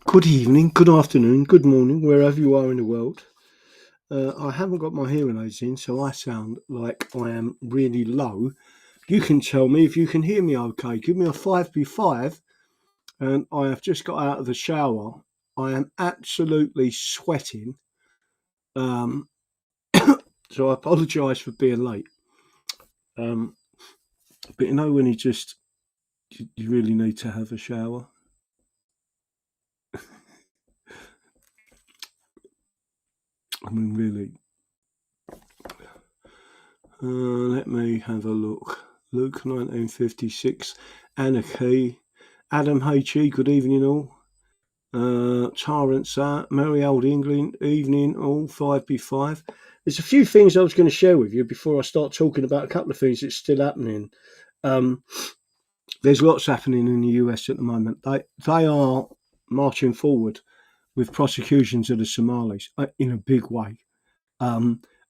Good evening, good afternoon, good morning, wherever you are in the world. I haven't got my hearing aids in, so I sound like I am really low. You can tell me if you can hear me okay. Give me a 5B5, and I have just got out of the shower. I am absolutely sweating, um, so I apologise for being late. Um, but you know when you really need to have a shower? I mean, really. Let me have a look. Luke 1956, Anarchy, Adam H.E., good evening all. Torrance, Merry Old England, evening all, 5B5. There's a few things I was going to share with you before I start talking about a couple of things that's still happening. Um, there's lots happening in the US at the moment. They are marching forward with prosecutions of the Somalis in a big way.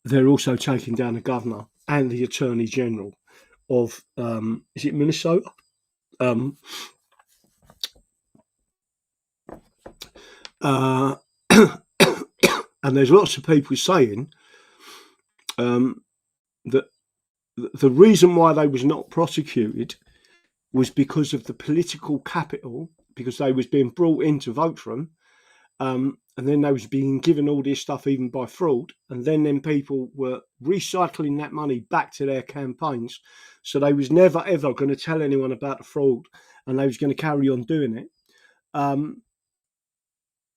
They're also taking down the governor and the attorney general of is it Minnesota? Um, uh, and there's lots of people saying that the reason why they was not prosecuted was because of the political capital, because they was being brought in to vote for them, and then they was being given all this stuff even by fraud, and then people were recycling that money back to their campaigns, so they was never ever going to tell anyone about the fraud, and they was going to carry on doing it. I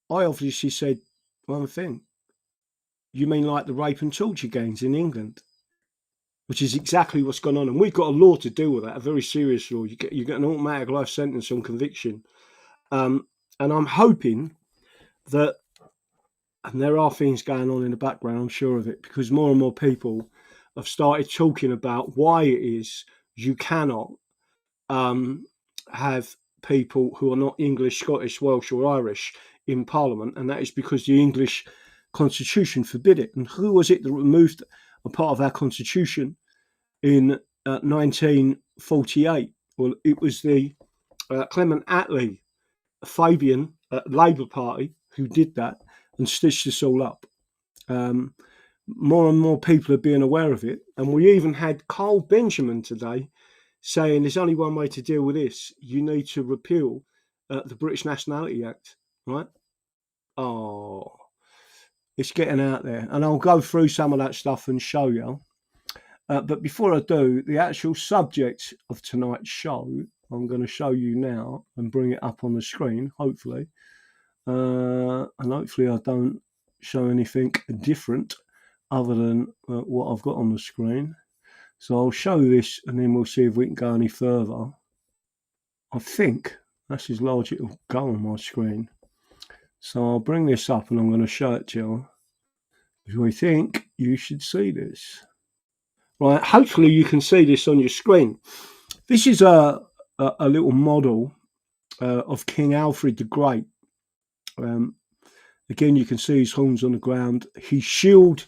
obviously said one thing. You mean like the rape and torture gangs in England? Which is exactly what's gone on. And we've got a law to deal with that, a very serious law. You get an automatic life sentence on conviction. And I'm hoping that, and there are things going on in the background, I'm sure of it, because more and more people have started talking about why it is you cannot have people who are not English, Scottish, Welsh, or Irish in Parliament, and that is because the English Constitution forbid it. And who was it that removed a part of our Constitution in 1948? Well, it was the Clement Attlee, Fabian Labour Party, who did that and stitched this all up. More and more people are being aware of it, and we even had Carl Benjamin today saying there's only one way to deal with this. You need to repeal the British Nationality Act, right? Oh, it's getting out there. And I'll go through some of that stuff and show you. But before I do, the actual subject of tonight's show, I'm going to show you now and bring it up on the screen, hopefully. And hopefully I don't show anything different other than what I've got on the screen. So I'll show this and then we'll see if we can go any further. I think that's as large as it'll go on my screen. So I'll bring this up and I'm going to show it to you. Because we think you should see this. Right, hopefully you can see this on your screen. This is a little model of King Alfred the Great. Again, you can see his horns on the ground. His shield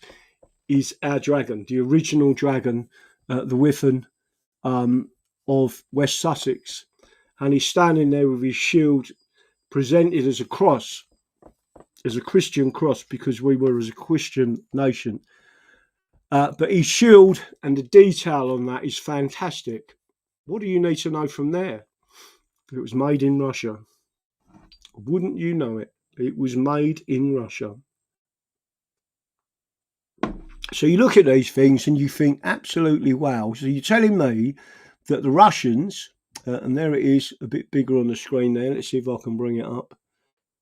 is our dragon, the original dragon, the Wyvern of West Sussex. And he's standing there with his shield presented as a cross, as a Christian cross, because we were as a Christian nation. But his shield and the detail on that is fantastic. What do you need to know from there? It was made in Russia. Wouldn't you know it? It was made in Russia. So you look at these things and you think, absolutely wow. So you're telling me that the Russians, and there it is, a bit bigger on the screen there. Let's see if I can bring it up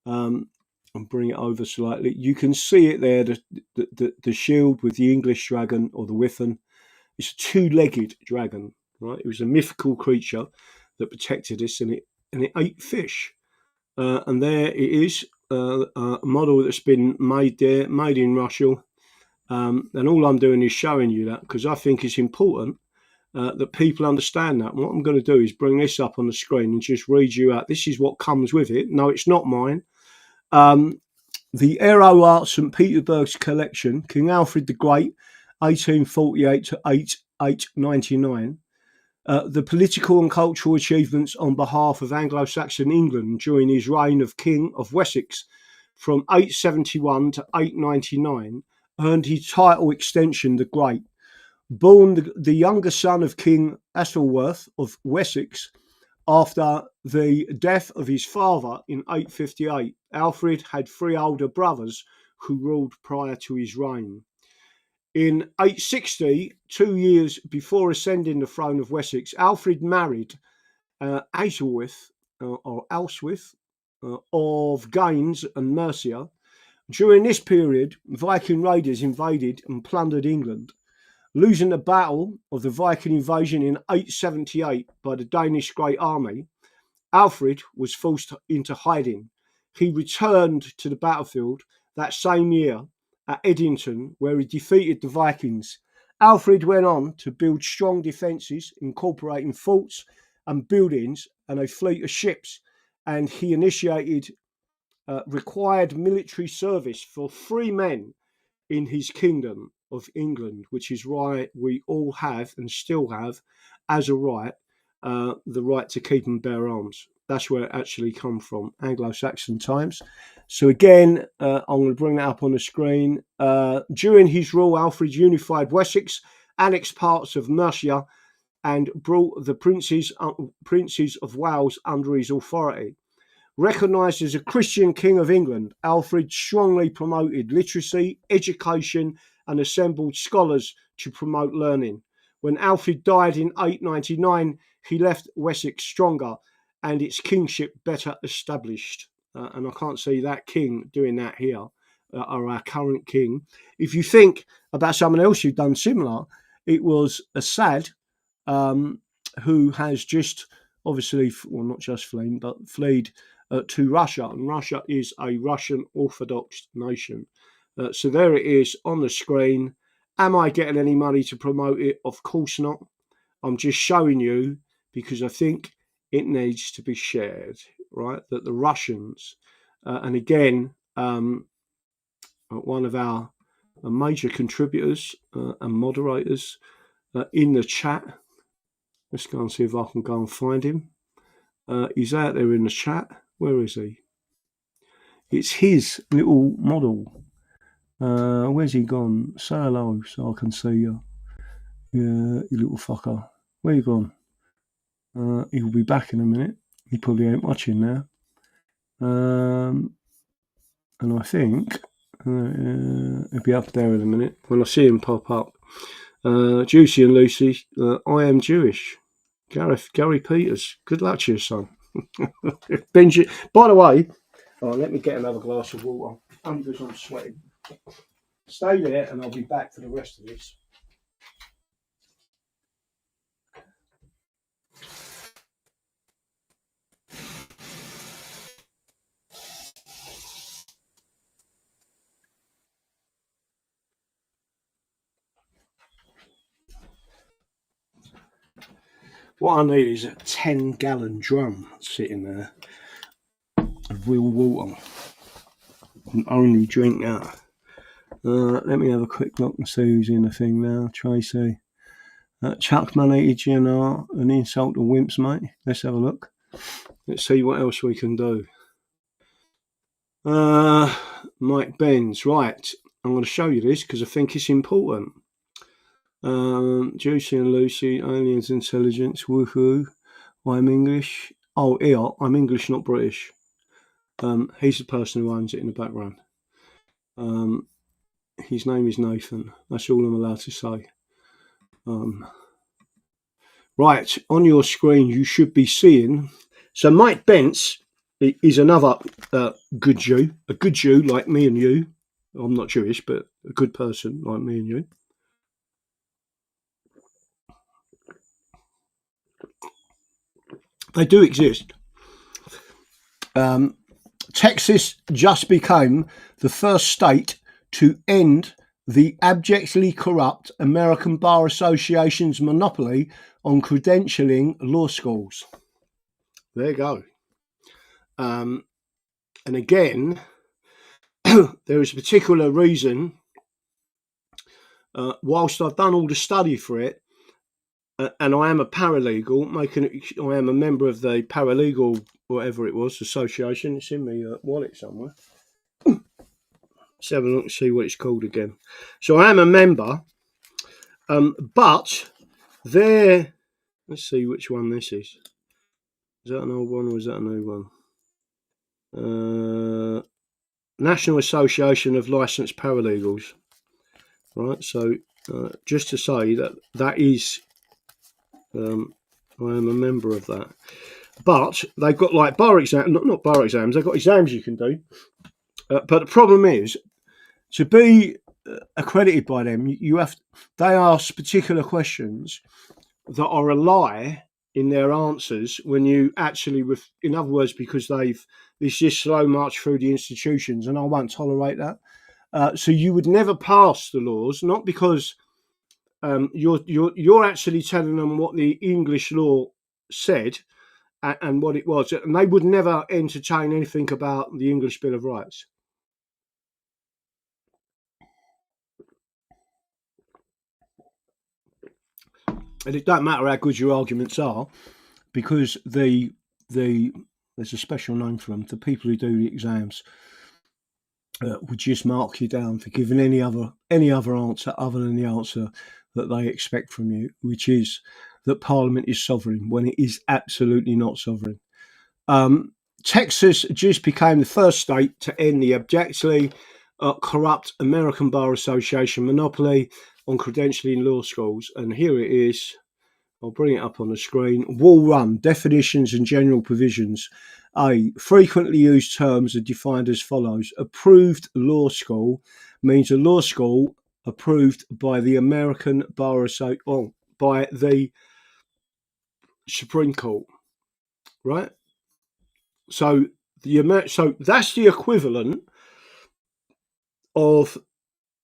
and bring it over slightly. You can see it there, the shield with the English dragon or the Wyvern. It's a two-legged dragon, right? It was a mythical creature that protected us, and it ate fish. And there it is, a model that's been made there, made in Russia. And all I'm doing is showing you that because I think it's important that people understand that. And what I'm going to do is bring this up on the screen and just read you out. This is what comes with it. No, it's not mine. The Aero Art St. Petersburg's collection, King Alfred the Great, 1848 to 8899. the political and cultural achievements on behalf of Anglo-Saxon England during his reign of King of Wessex from 871 to 899 earned his title extension the Great. Born the younger son of King Aethelworth of Wessex after the death of his father in 858, Alfred had 3 older brothers who ruled prior to his reign. In 860, 2 years before ascending the throne of Wessex, Alfred married Aethelwith or Alswith of Gaines and Mercia. During this period, Viking raiders invaded and plundered England. Losing the battle of the Viking invasion in 878 by the Danish Great Army, Alfred was forced into hiding. He returned to the battlefield that same year at Edington, where he defeated the Vikings. Alfred went on to build strong defences, incorporating forts and buildings and a fleet of ships, and he initiated required military service for free men in his kingdom of England, which is why we all have and still have as a right the right to keep and bear arms. That's where it actually come from, Anglo-Saxon times. So again, I'm going to bring that up on the screen. During his rule, Alfred unified Wessex, annexed parts of Mercia, and brought the princes of Wales under his authority. Recognised as a Christian king of England, Alfred strongly promoted literacy, education, and assembled scholars to promote learning. When Alfred died in 899, he left Wessex stronger and its kingship better established. And I can't see that king doing that here, or our current king. If you think about someone else who'd done similar, it was Assad, who has just obviously, well, not just fled, but fled to Russia. And Russia is a Russian Orthodox nation. So there it is on the screen. Am I getting any money to promote it? Of course not. I'm just showing you because I think it needs to be shared, right? That the Russians, and again, one of our major contributors and moderators in the chat. Let's go and see if I can go and find him. He's out there in the chat. Where is he? It's his little model. Where's he gone? Say hello so I can see you. Yeah, you little fucker. Where you gone? He'll be back in a minute. He probably ain't watching now. And I think he'll be up there in a minute when I see him pop up. Juicy and Lucy, I am Jewish. Gary Peters, good luck to you, son. Benji, by the way, let me get another glass of water. I'm sweating. Stay there and I'll be back for the rest of this. What I need is a 10-gallon drum sitting there of real water. And only drink that. Let me have a quick look and see who's in the thing now. Tracy. Chuck money GNR, an insult to wimps, mate. Let's have a look. Let's see what else we can do. Mike Benz. Right. I'm going to show you this because I think it's important. Juicy and Lucy, aliens intelligence, woohoo. I'm English. Oh, yeah, I'm English, not British. He's the person who owns it in the background. His name is Nathan. That's all I'm allowed to say. Right, on your screen you should be seeing. So Mike Bence is another good Jew, a good Jew like me and you. I'm not Jewish, but a good person like me and you. They do exist. Texas just became the first state to end the abjectly corrupt American Bar Association's monopoly on credentialing law schools. There you go. And again, there is a particular reason, whilst I've done all the study for it, and I am a paralegal. I am a member of the paralegal, whatever it was, association. It's in my wallet somewhere. Let's have a look and see what it's called again. So I am a member, but there. Let's see which one this is. Is that an old one or is that a new one? National Association of Licensed Paralegals. Right. So just to say that is, I am a member of that. But they've got like bar exams, not bar exams. They've got exams you can do. But the problem is, to be accredited by them, they ask particular questions that are a lie in their answers when you actually, in other words, because it's just slow march through the institutions, and I won't tolerate that. So you would never pass the laws, not because you're actually telling them what the English law said and what it was, and they would never entertain anything about the English Bill of Rights. And it don't matter how good your arguments are, because there's a special name for them. The people who do the exams would just mark you down for giving any other answer other than the answer that they expect from you, which is that Parliament is sovereign when it is absolutely not sovereign. Texas just became the first state to end the abjectly corrupt American Bar Association monopoly on credentialing law schools. And here it is. I'll bring it up on the screen. Wall Run, definitions and general provisions. A, frequently used terms are defined as follows. Approved law school means a law school approved by the American Bar Association, by the Supreme Court, right? So that's the equivalent of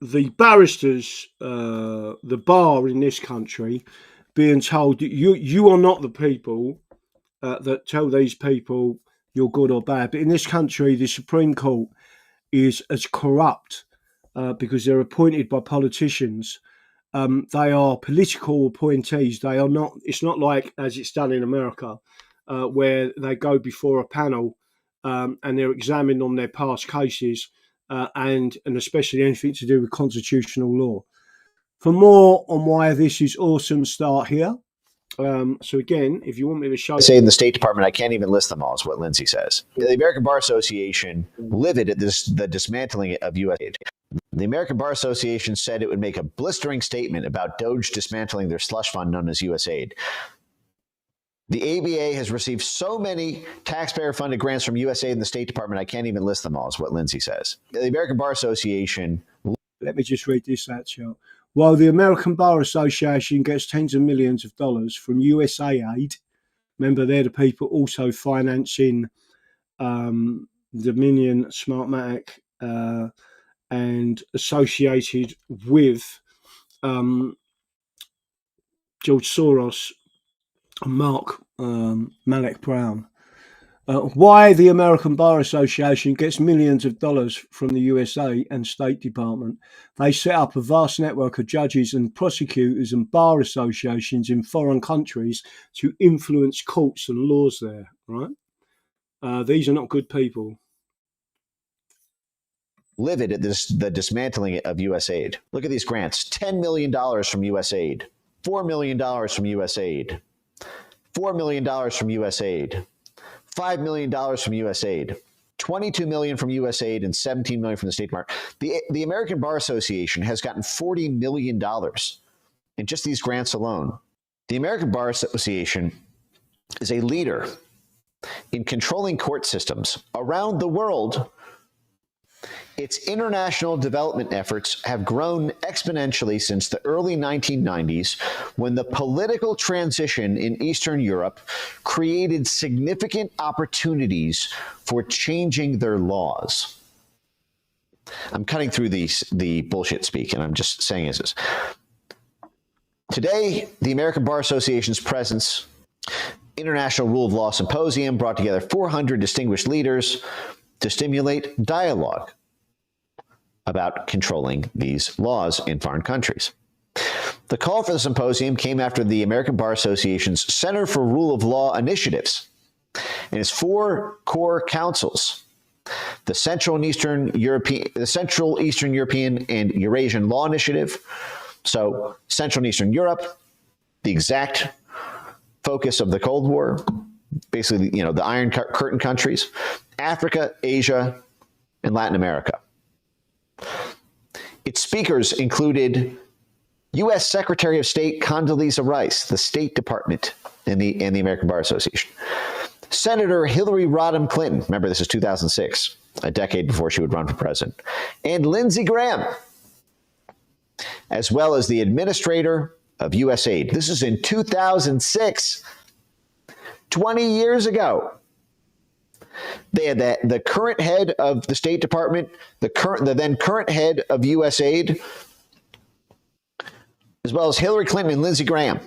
the barristers, the bar in this country, being told that you are not the people that tell these people you're good or bad. But in this country, the Supreme Court is as corrupt because they're appointed by politicians. They are political appointees. They are not. It's not like as it's done in America, where they go before a panel and they're examined on their past cases and especially anything to do with constitutional law. For more on why this is awesome, start here. So again, if you want me to show... Say in the State Department, I can't even list them all, is what Lindsay says. The American Bar Association livid at the dismantling of USAID. The American Bar Association said it would make a blistering statement about DOJ dismantling their slush fund known as USAID. The ABA has received so many taxpayer-funded grants from USAID and the State Department, I can't even list them all, is what Lindsay says. The American Bar Association... Let me just read this out, Charles. While the American Bar Association gets tens of millions of dollars from USAID, remember they're the people also financing Dominion, Smartmatic, and associated with George Soros and Mark Malek Brown. Why the American Bar Association gets millions of dollars from the USA and State Department. They set up a vast network of judges and prosecutors and bar associations in foreign countries to influence courts and laws there, right? These are not good people. Livid at the dismantling of USAID. Look at these grants. $10 million from USAID. $4 million from USAID. $4 million from USAID. $5 million from USAID, $22 million from USAID, and $17 million from the State Department. The American Bar Association has gotten $40 million in just these grants alone. The American Bar Association is a leader in controlling court systems around the world. Its international development efforts have grown exponentially since the early 1990s, when the political transition in Eastern Europe created significant opportunities for changing their laws. I'm cutting through the bullshit speak, and I'm just saying as is. Today, the American Bar Association's presence, International Rule of Law Symposium, brought together 400 distinguished leaders to stimulate dialogue about controlling these laws in foreign countries. The call for the symposium came after the American Bar Association's Center for Rule of Law initiatives and its 4 core councils: the Central and Eastern European and Eurasian Law Initiative. So Central and Eastern Europe, the exact focus of the Cold War, basically, the Iron Curtain countries, Africa, Asia, and Latin America. Its speakers included U.S. Secretary of State Condoleezza Rice, the State Department, and the American Bar Association. Senator Hillary Rodham Clinton, remember this is 2006, a decade before she would run for president, and Lindsey Graham, as well as the administrator of USAID. This is in 2006, 20 years ago. They had the current head of the State Department, the then current head of USAID, as well as Hillary Clinton and Lindsey Graham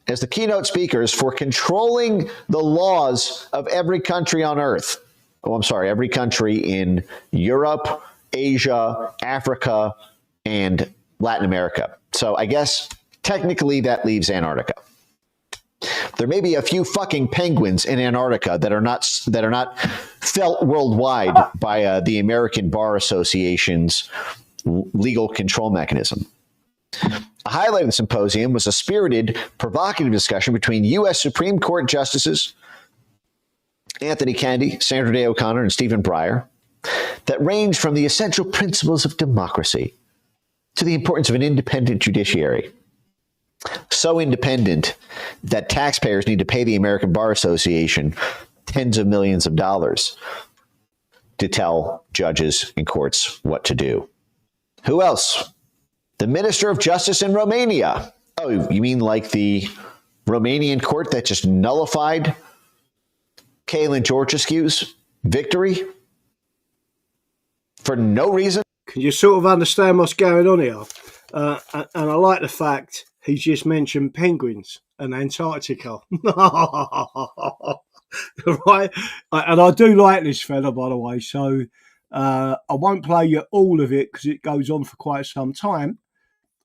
as the keynote speakers for controlling the laws of every country on earth. Every country in Europe, Asia, Africa, and Latin America. So I guess technically that leaves Antarctica. There may be a few fucking penguins in Antarctica that are not felt worldwide by the American Bar Association's legal control mechanism. A highlight of the symposium was a spirited, provocative discussion between U.S. Supreme Court Justices Anthony Kennedy, Sandra Day O'Connor, and Stephen Breyer that ranged from the essential principles of democracy to the importance of an independent judiciary. So independent that taxpayers need to pay the American Bar Association tens of millions of dollars to tell judges and courts what to do. Who else? The Minister of Justice in Romania. Oh, you mean like the Romanian court that just nullified Călin Georgescu's victory for no reason? Can you sort of understand what's going on here? And I like the fact he just mentioned penguins and Antarctica. Right? And I do like this fella, by the way. So I won't play you all of it because it goes on for quite some time.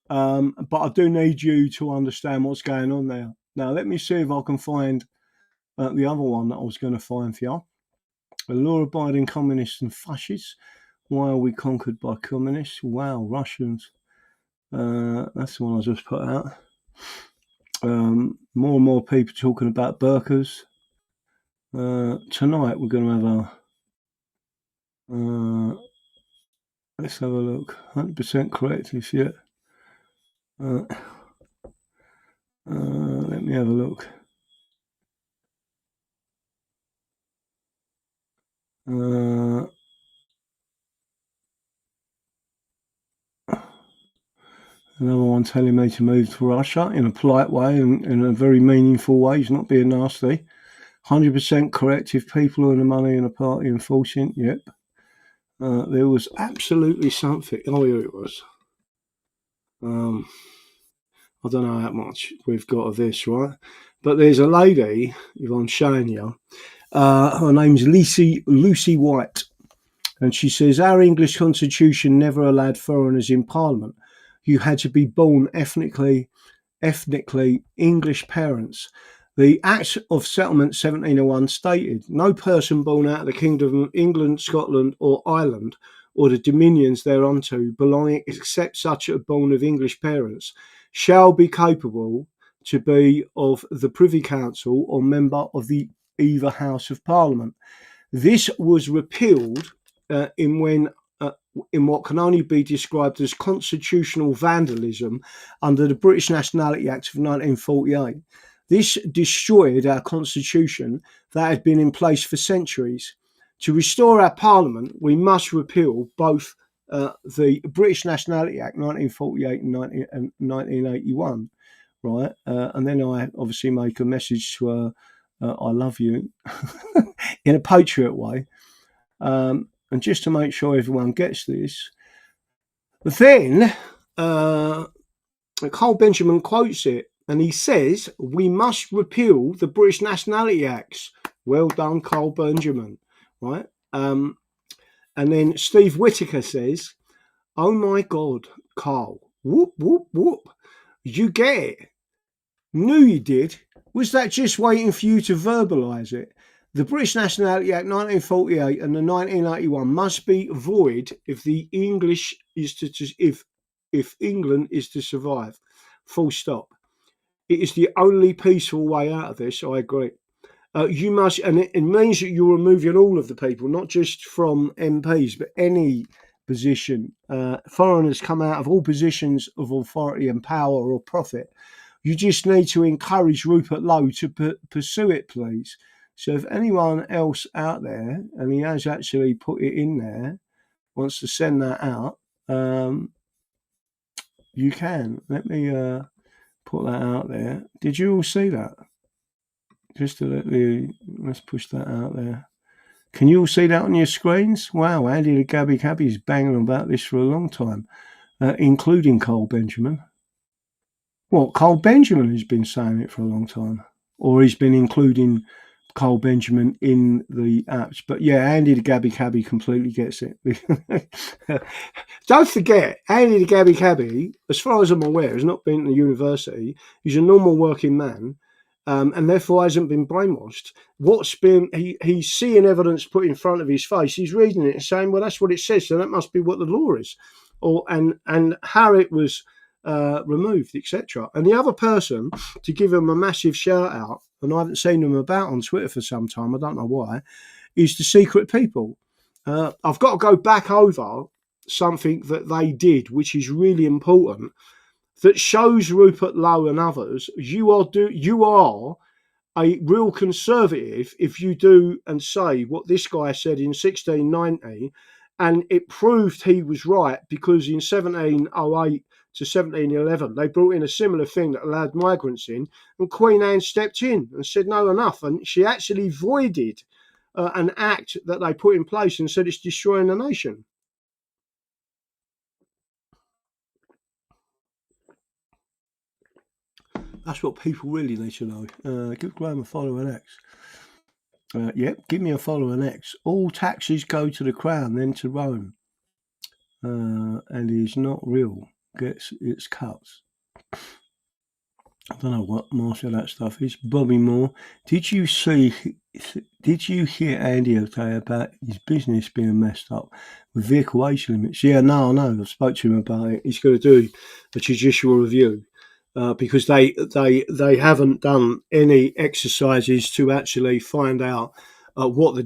But I do need you to understand what's going on there. Now, let me see if I can find the other one that I was going to find for you. The law-abiding communists and fascists. Why are we conquered by communists? Wow, Russians. That's the one I just put out. More and more people talking about burqas. Tonight we're going to have let's have a look. 100% correct if yet. Let me have a look. Another one telling me to move to Russia in a polite way and in a very meaningful way. He's not being nasty. 100% correct if people earn the money in a party enforcing. Yep. There was absolutely something. Oh, here it was. I don't know how much we've got of this, right? But there's a lady, if I'm showing you, her name's Lucy White. And she says, our English constitution never allowed foreigners in Parliament. You had to be born ethnically English parents. The Act of Settlement 1701 stated, no person born out of the Kingdom of England, Scotland or Ireland or the dominions thereunto belonging except such are born of English parents shall be capable to be of the Privy Council or member of the either House of Parliament. This was repealed in what can only be described as constitutional vandalism under the British Nationality Act of 1948. This destroyed our constitution that had been in place for centuries. To restore our parliament, we must repeal both the British Nationality Act 1948 and 1981, right? And then I obviously make a message to her, I love you, in a patriot way. And just to make sure everyone gets this, then Carl Benjamin quotes it, and he says, we must repeal the British Nationality Acts. Well done, Carl Benjamin, right? And then Steve Whitaker says, oh my God, Carl, whoop, whoop, whoop. You get it. Knew you did. Was that just waiting for you to verbalise it? The British Nationality Act 1948 and the 1981 must be void if the English is to if England is to survive. Full stop. It is the only peaceful way out of this. I agree. You must, and it means that you're removing all of the people, not just from MPs, but any position. Foreigners come out of all positions of authority and power or profit. You just need to encourage Rupert Lowe to pursue it, please. So if anyone else out there, and he has actually put it in there, wants to send that out, you can. Let me put that out there. Did you all see that? Just to let's push that out there. Can you all see that on your screens? Wow, Andy the Gabby Cabby's banging about this for a long time, including Cole Benjamin. What, Cole Benjamin has been saying it for a long time, or he's been including Cole Benjamin in the apps. But yeah, Andy the Gabby Cabby completely gets it. Don't forget, Andy the Gabby Cabby, as far as I'm aware, has not been to university. He's a normal working man. And therefore hasn't been brainwashed. He's seeing evidence put in front of his face. He's reading it and saying, "Well, that's what it says, so that must be what the law is," and how it was removed, etc. And the other person to give him a massive shout out, and I haven't seen them about on Twitter for some time. I don't know why. Is the Secret People. I've got to go back over something that they did, which is really important. That shows Rupert Lowe and others you are a real conservative if you do and say what this guy said in 1690, and it proved he was right because in 1708 to 1711 they brought in a similar thing that allowed migrants in, and Queen Anne stepped in and said no, enough, and she actually voided an act that they put in place and said it's destroying the nation. That's what people really need to know. Give Graham a follow and X. Yep, give me a follow and X. All taxes go to the crown, then to Rome. And he's not real. Gets its cuts. I don't know what most of that stuff is. Bobby Moore. Did you hear Andy okay about his business being messed up with vehicle age limits? Yeah, no, I know. I've spoke to him about it. He's going to do a judicial review. Because they haven't done any exercises to actually find out what the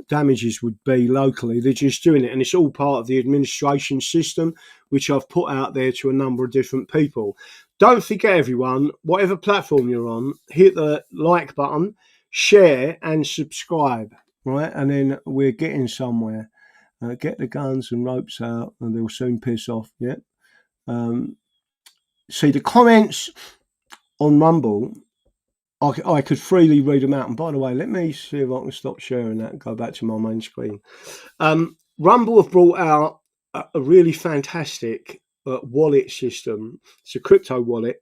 damages would be locally. They're just doing it, and it's all part of the administration system, which I've put out there to a number of different people. Don't forget, everyone, whatever platform you're on, hit the like button, share, and subscribe, right? And then we're getting somewhere. Get the guns and ropes out, and they'll soon piss off, yeah? See, the comments on Rumble, I could freely read them out. And by the way, let me see if I can stop sharing that and go back to my main screen. Rumble have brought out a really fantastic wallet system. It's a crypto wallet,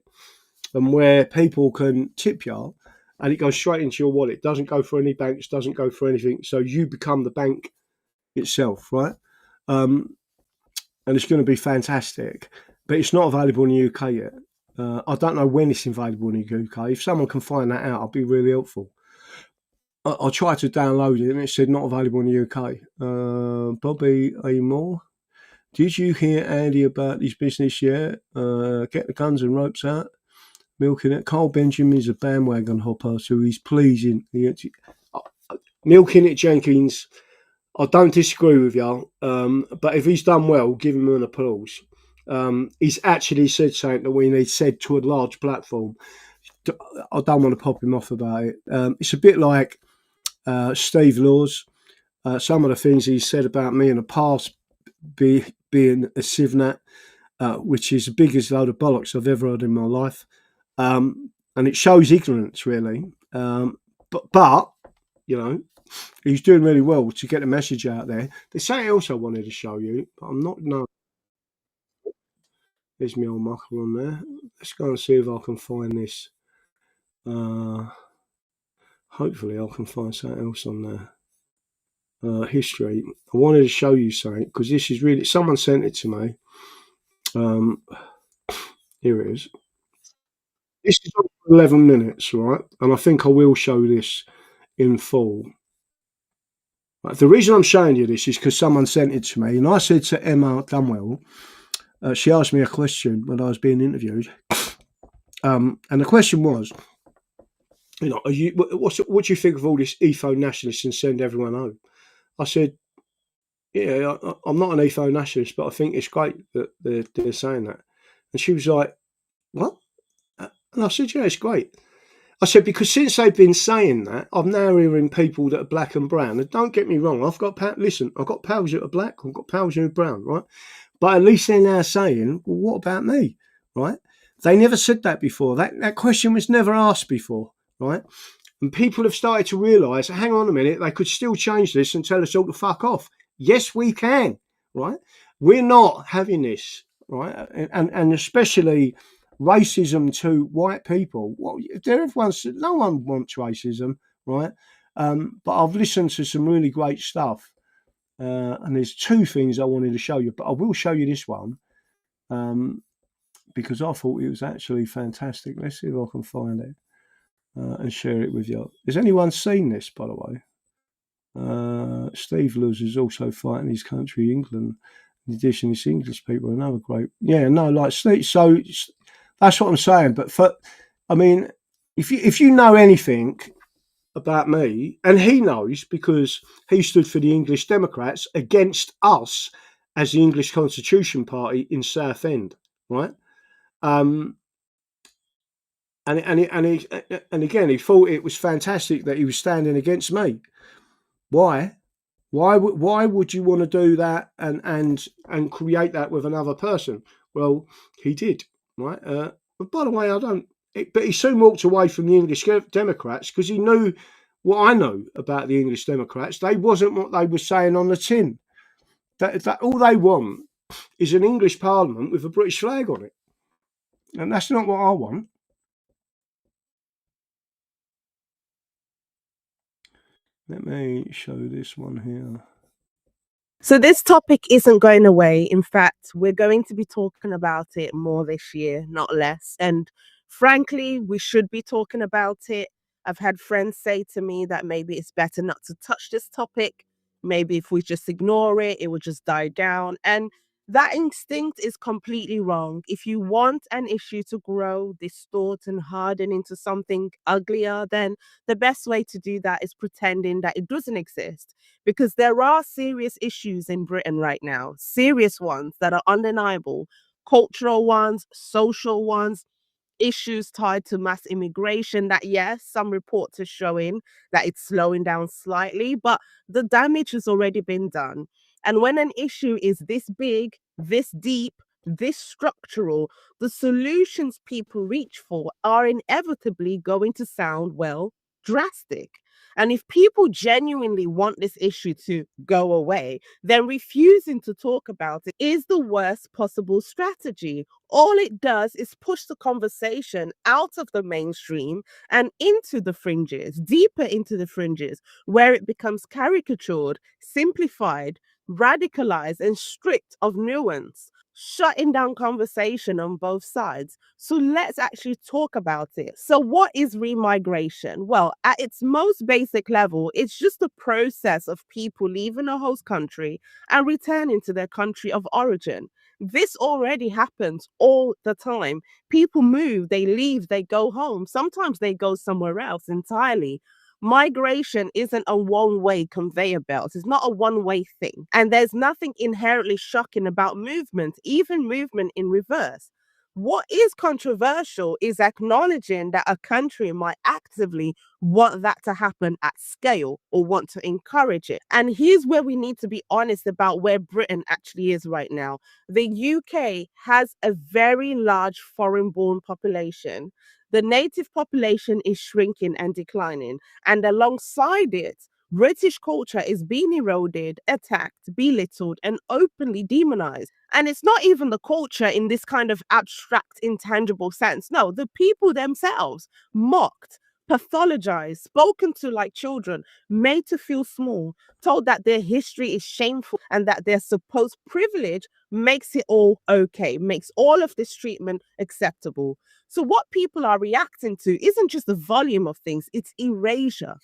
and where people can tip you, and it goes straight into your wallet. It doesn't go for any banks, doesn't go for anything. So you become the bank itself, right? And it's going to be fantastic. But it's not available in the UK yet. I don't know when it's available in the UK. If someone can find that out, I'll be really helpful. I tried to download it and it said not available in the UK. Bobby A. Moore. Did you hear Andy about his business yet? Get the guns and ropes out. Milking it. Cole Benjamin is a bandwagon hopper, so he's pleasing. Milking it, Jenkins. I don't disagree with you, but if he's done well, give him an applause. He's actually said something that we need said to a large platform. I don't want to pop him off about it. It's a bit like Steve Laws. Some of the things he said about me in the past being a civnat, which is the biggest load of bollocks I've ever heard in my life. And it shows ignorance, really. But you know, he's doing really well to get the message out there. There's something else I wanted to show you, but I'm not... No. There's my old mucker on there. Let's go and see if I can find this. Hopefully I can find something else on there. History. I wanted to show you something because this is really... Someone sent it to me. Here it is. This is on 11 minutes, right? And I think I will show this in full. Right, the reason I'm showing you this is because someone sent it to me, and I said to Emma Dunwell, she asked me a question when I was being interviewed, and the question was, what do you think of all this ethno nationalists and send everyone home? I said, yeah, I'm not an ethno nationalist, but I think it's great that they're saying that. And she was like, what? And I said, yeah, it's great. I said, because since they've been saying that, I'm now hearing people that are black and brown. And don't get me wrong, I've got pals that are black, I've got pals that are brown, right? But at least they're now saying, well, what about me, right? They never said that before. That question was never asked before, right? And people have started to realise, hang on a minute, they could still change this and tell us all to fuck off. Yes, we can, right? We're not having this, right? And especially racism to white people. Well, no one wants racism, right? But I've listened to some really great stuff. And there's two things I wanted to show you, but I will show you this one because I thought it was actually fantastic. Let's see if I can find it and share it with you. Has anyone seen this, by the way? Steve Lewis is also fighting his country, England. In addition, it's English people, another great. Yeah, no, like Steve. So that's what I'm saying. But if you know anything about me, and he knows because he stood for the English Democrats against us as the English Constitution Party in Southend, right? And again, he thought it was fantastic that he was standing against me. Why? Why would you want to do that and create that with another person? Well, he did, right? But by the way, but he soon walked away from the English Democrats because he knew what I know about the English Democrats. They wasn't what they were saying on the tin. That all they want is an English Parliament with a British flag on it, and that's not what I want. Let me show this one here. So this topic isn't going away. In fact, we're going to be talking about it more this year, not less. And frankly, we should be talking about it. I've had friends say to me that maybe it's better not to touch this topic. Maybe if we just ignore it, it will just die down. And that instinct is completely wrong. If you want an issue to grow, distort, and harden into something uglier, then the best way to do that is pretending that it doesn't exist. Because there are serious issues in Britain right now, serious ones that are undeniable, cultural ones, social ones, issues tied to mass immigration that, yes, some reports are showing that it's slowing down slightly, but the damage has already been done. And when an issue is this big, this deep, this structural, the solutions people reach for are inevitably going to sound, well, drastic. And if people genuinely want this issue to go away, then refusing to talk about it is the worst possible strategy. All it does is push the conversation out of the mainstream and into the fringes, deeper into the fringes, where it becomes caricatured, simplified, radicalized, and stripped of nuance, shutting down conversation on both sides. So let's actually talk about it. So what is remigration? Well, at its most basic level, it's just the process of people leaving a host country and returning to their country of origin. This already happens all the time. People move, they leave, they go home. Sometimes they go somewhere else entirely. Migration isn't a one-way conveyor belt. It's not a one-way thing. And there's nothing inherently shocking about movement, even movement in reverse. What is controversial is acknowledging that a country might actively want that to happen at scale or want to encourage it. And here's where we need to be honest about where Britain actually is right now. The UK has a very large foreign-born population. The native population is shrinking and declining. And alongside it, British culture is being eroded, attacked, belittled, and openly demonized. And it's not even the culture in this kind of abstract, intangible sense. No, the people themselves mocked, pathologized, spoken to like children, made to feel small, told that their history is shameful and that their supposed privilege makes it all okay, makes all of this treatment acceptable. So, what people are reacting to isn't just the volume of things, it's erasure.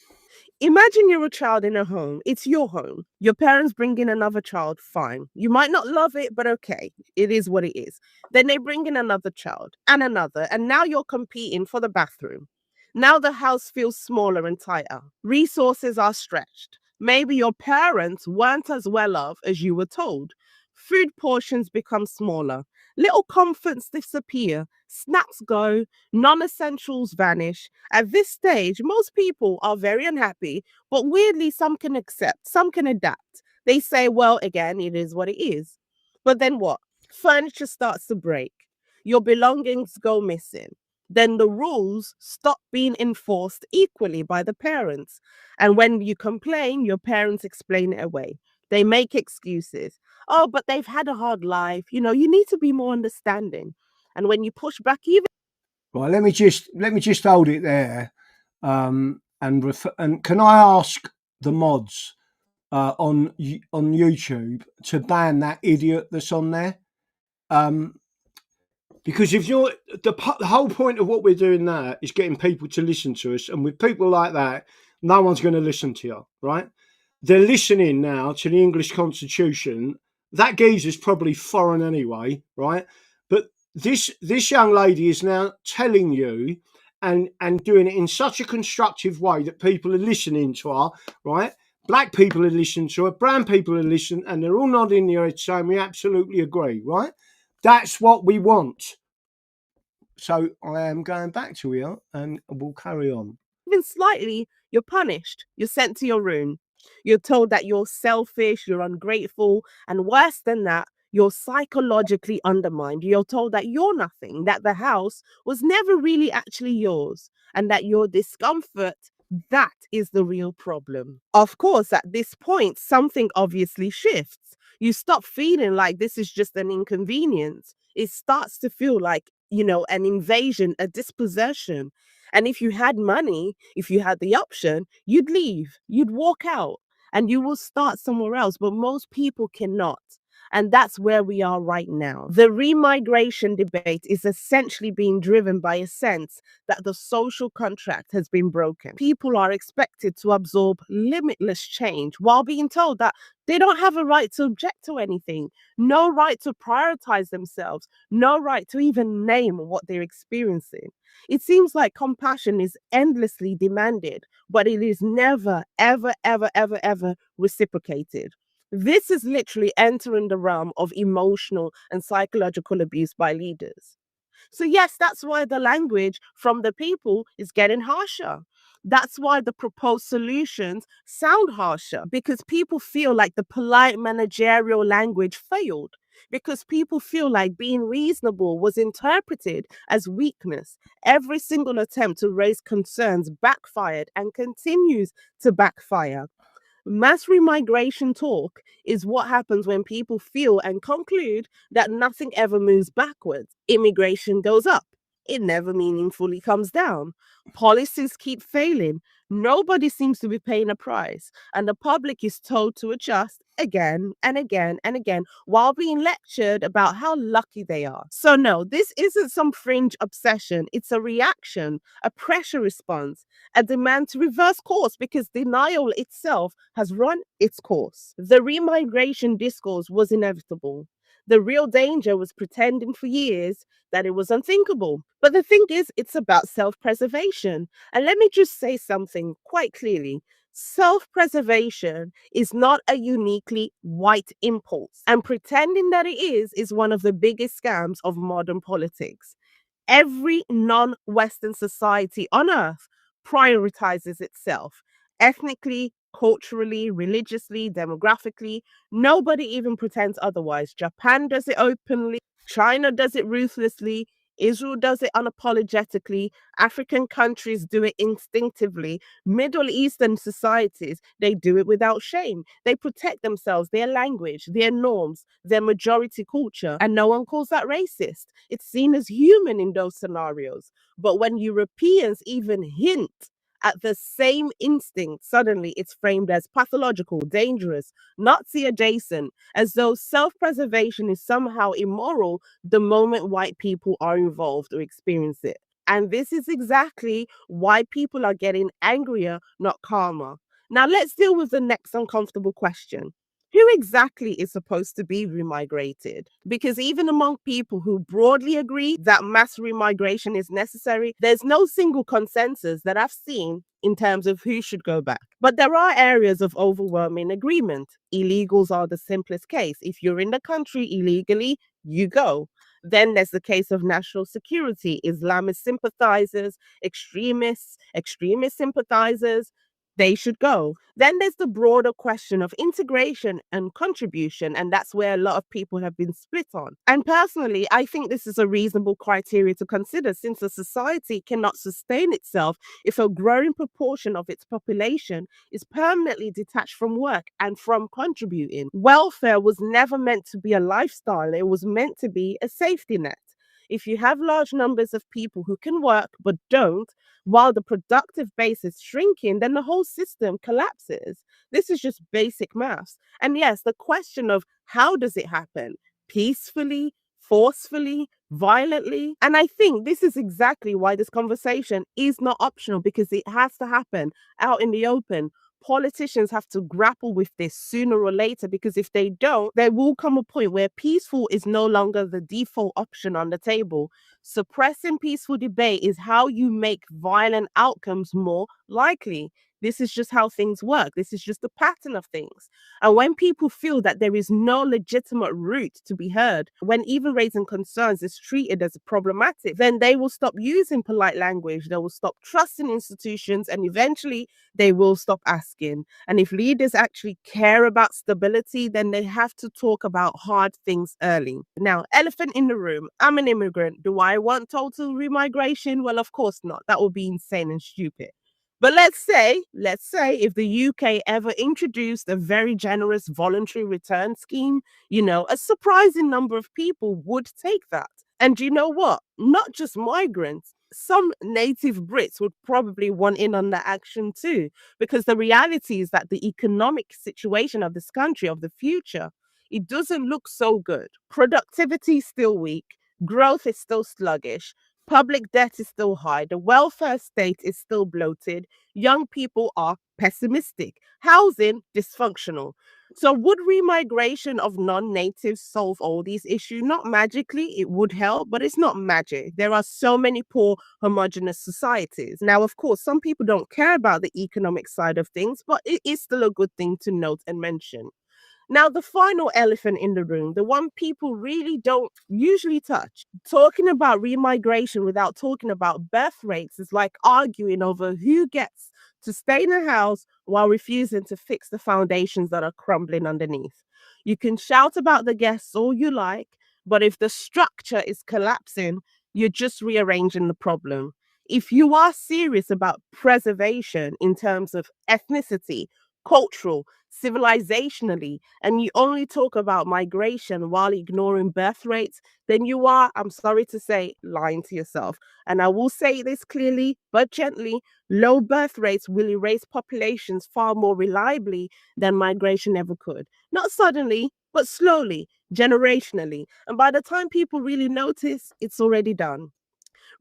Imagine you're a child in a home. It's your home. Your parents bring in another child, fine. You might not love it, but okay. It is what it is. Then they bring in another child and another, and now you're competing for the bathroom. Now the house feels smaller and tighter. Resources are stretched. Maybe your parents weren't as well off as you were told. Food portions become smaller. Little comforts disappear. Snacks go. Non essentials vanish. At this stage, most people are very unhappy, but weirdly, some can accept, some can adapt. They say, well, again, it is what it is. But then what? Furniture starts to break. Your belongings go missing. Then the rules stop being enforced equally by the parents. And when you complain, your parents explain it away. They make excuses. Oh, but they've had a hard life. You know, you need to be more understanding. And when you push back even Right, let me just hold it there, and can I ask the mods on YouTube to ban that idiot that's on there? Because if you're the whole point of what we're doing now is getting people to listen to us, and with people like that, no one's going to listen to you, right? They're listening now to the English Constitution. That geezer's probably foreign anyway, right? But this young lady is now telling you and doing it in such a constructive way that people are listening to her, right? Black people are listening to her, brown people are listening, and they're all nodding their head saying we absolutely agree, right? That's what we want. So I am going back to here and we'll carry on. even slightly, you're punished. You're sent to your room. You're told that you're selfish, you're ungrateful, and worse than that, you're psychologically undermined. You're told that you're nothing, that the house was never really actually yours, and that your discomfort, that is the real problem. Of course, at this point, something obviously shifts. You stop feeling like this is just an inconvenience. It starts to feel like, you know, an invasion, a dispossession. And if you had money, if you had the option, you'd leave, you'd walk out, and you will start somewhere else. But most people cannot. And that's where we are right now. The remigration debate is essentially being driven by a sense that the social contract has been broken. People are expected to absorb limitless change while being told that they don't have a right to object to anything, no right to prioritize themselves, no right to even name what they're experiencing. It seems like compassion is endlessly demanded, but it is never, ever, ever, ever, ever reciprocated. This is literally entering the realm of emotional and psychological abuse by leaders. So, yes, that's why the language from the people is getting harsher. That's why the proposed solutions sound harsher, because people feel like the polite managerial language failed, because people feel like being reasonable was interpreted as weakness. Every single attempt to raise concerns backfired and continues to backfire. Mass remigration talk is what happens when people feel and conclude that nothing ever moves backwards. Immigration goes up. It never meaningfully comes down. Policies keep failing. Nobody seems to be paying a price. And the public is told to adjust again and again and again while being lectured about how lucky they are. So, no, this isn't some fringe obsession. It's a reaction, a pressure response, a demand to reverse course because denial itself has run its course. The remigration discourse was inevitable. The real danger was pretending for years that it was unthinkable. But the thing is, it's about self preservation. And let me just say something quite clearly. Self preservation is not a uniquely white impulse. And pretending that it is one of the biggest scams of modern politics. Every non Western society on earth prioritizes itself ethnically, culturally, religiously, demographically. Nobody even pretends otherwise. Japan does it openly, China does it ruthlessly, Israel does it unapologetically, African countries do it instinctively, Middle Eastern societies, they do it without shame. They protect themselves, their language, their norms, their majority culture, and no one calls that racist. It's seen as human in those scenarios. But when Europeans even hint At the same instinct, suddenly it's framed as pathological, dangerous, Nazi adjacent, as though self preservation is somehow immoral the moment white people are involved or experience it. And this is exactly why people are getting angrier, not calmer. Now, let's deal with the next uncomfortable question. Who exactly is supposed to be remigrated? Because even among people who broadly agree that mass remigration is necessary, there's no single consensus that I've seen in terms of who should go back. But there are areas of overwhelming agreement. Illegals are the simplest case. If you're in the country illegally, you go. Then there's the case of national security, Islamist sympathizers, extremist sympathizers, they should go. Then there's the broader question of integration and contribution, and that's where a lot of people have been split on. And personally, I think this is a reasonable criteria to consider since a society cannot sustain itself if a growing proportion of its population is permanently detached from work and from contributing. Welfare was never meant to be a lifestyle, it was meant to be a safety net. If you have large numbers of people who can work but don't, while the productive base is shrinking, then the whole system collapses. This is just basic maths. And yes, the question of how does it happen? Peacefully, forcefully, violently? And I think this is exactly why this conversation is not optional, because it has to happen out in the open. Politicians have to grapple with this sooner or later, because if they don't, there will come a point where peaceful is no longer the default option on the table. Suppressing peaceful debate is how you make violent outcomes more likely. This is just how things work. This is just the pattern of things. And when people feel that there is no legitimate route to be heard, when even raising concerns is treated as problematic, then they will stop using polite language, they will stop trusting institutions, and eventually they will stop asking. And if leaders actually care about stability, then they have to talk about hard things early. Now, elephant in the room. I'm an immigrant. Do I want total remigration? Well, of course not. That would be insane and stupid. But let's say if the UK ever introduced a very generous voluntary return scheme, a surprising number of people would take that. And you know what? Not just migrants. Some native Brits would probably want in on the action too, because the reality is that the economic situation of this country, of the future, it doesn't look so good. Productivity is still weak. Growth is still sluggish. Public debt is still high. The welfare state is still bloated. Young people are pessimistic. Housing dysfunctional. So would remigration of non-natives solve all these issues? Not magically, it would help, but it's not magic. There are so many poor, homogenous societies. Now, of course, some people don't care about the economic side of things, but it is still a good thing to note and mention. Now, the final elephant in the room, the one people really don't usually touch. Talking about remigration without talking about birth rates is like arguing over who gets to stay in a house while refusing to fix the foundations that are crumbling underneath. You can shout about the guests all you like, but if the structure is collapsing, you're just rearranging the problem. If you are serious about preservation in terms of ethnicity, cultural, civilizationally, and you only talk about migration while ignoring birth rates, then you are, I'm sorry to say, lying to yourself. And I will say this clearly but gently, low birth rates will erase populations far more reliably than migration ever could. Not suddenly, but slowly, generationally. And by the time people really notice, it's already done.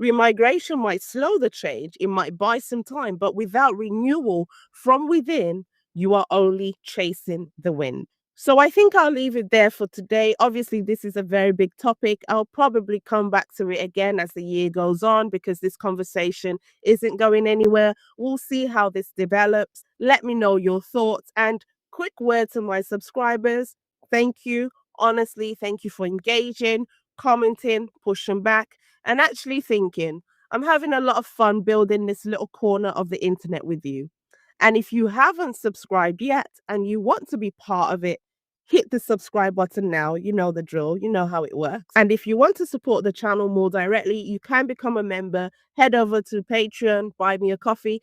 Remigration might slow the change, it might buy some time, but without renewal from within, you are only chasing the wind. So I think I'll leave it there for today. Obviously, this is a very big topic. I'll probably come back to it again as the year goes on, because this conversation isn't going anywhere. We'll see how this develops. Let me know your thoughts. And quick word to my subscribers. Thank you. Honestly, thank you for engaging, commenting, pushing back, and actually thinking. I'm having a lot of fun building this little corner of the internet with you. And if you haven't subscribed yet and you want to be part of it, hit the subscribe button now. You know the drill, you know how it works. And if you want to support the channel more directly, you can become a member. Head over to Patreon, buy me a coffee.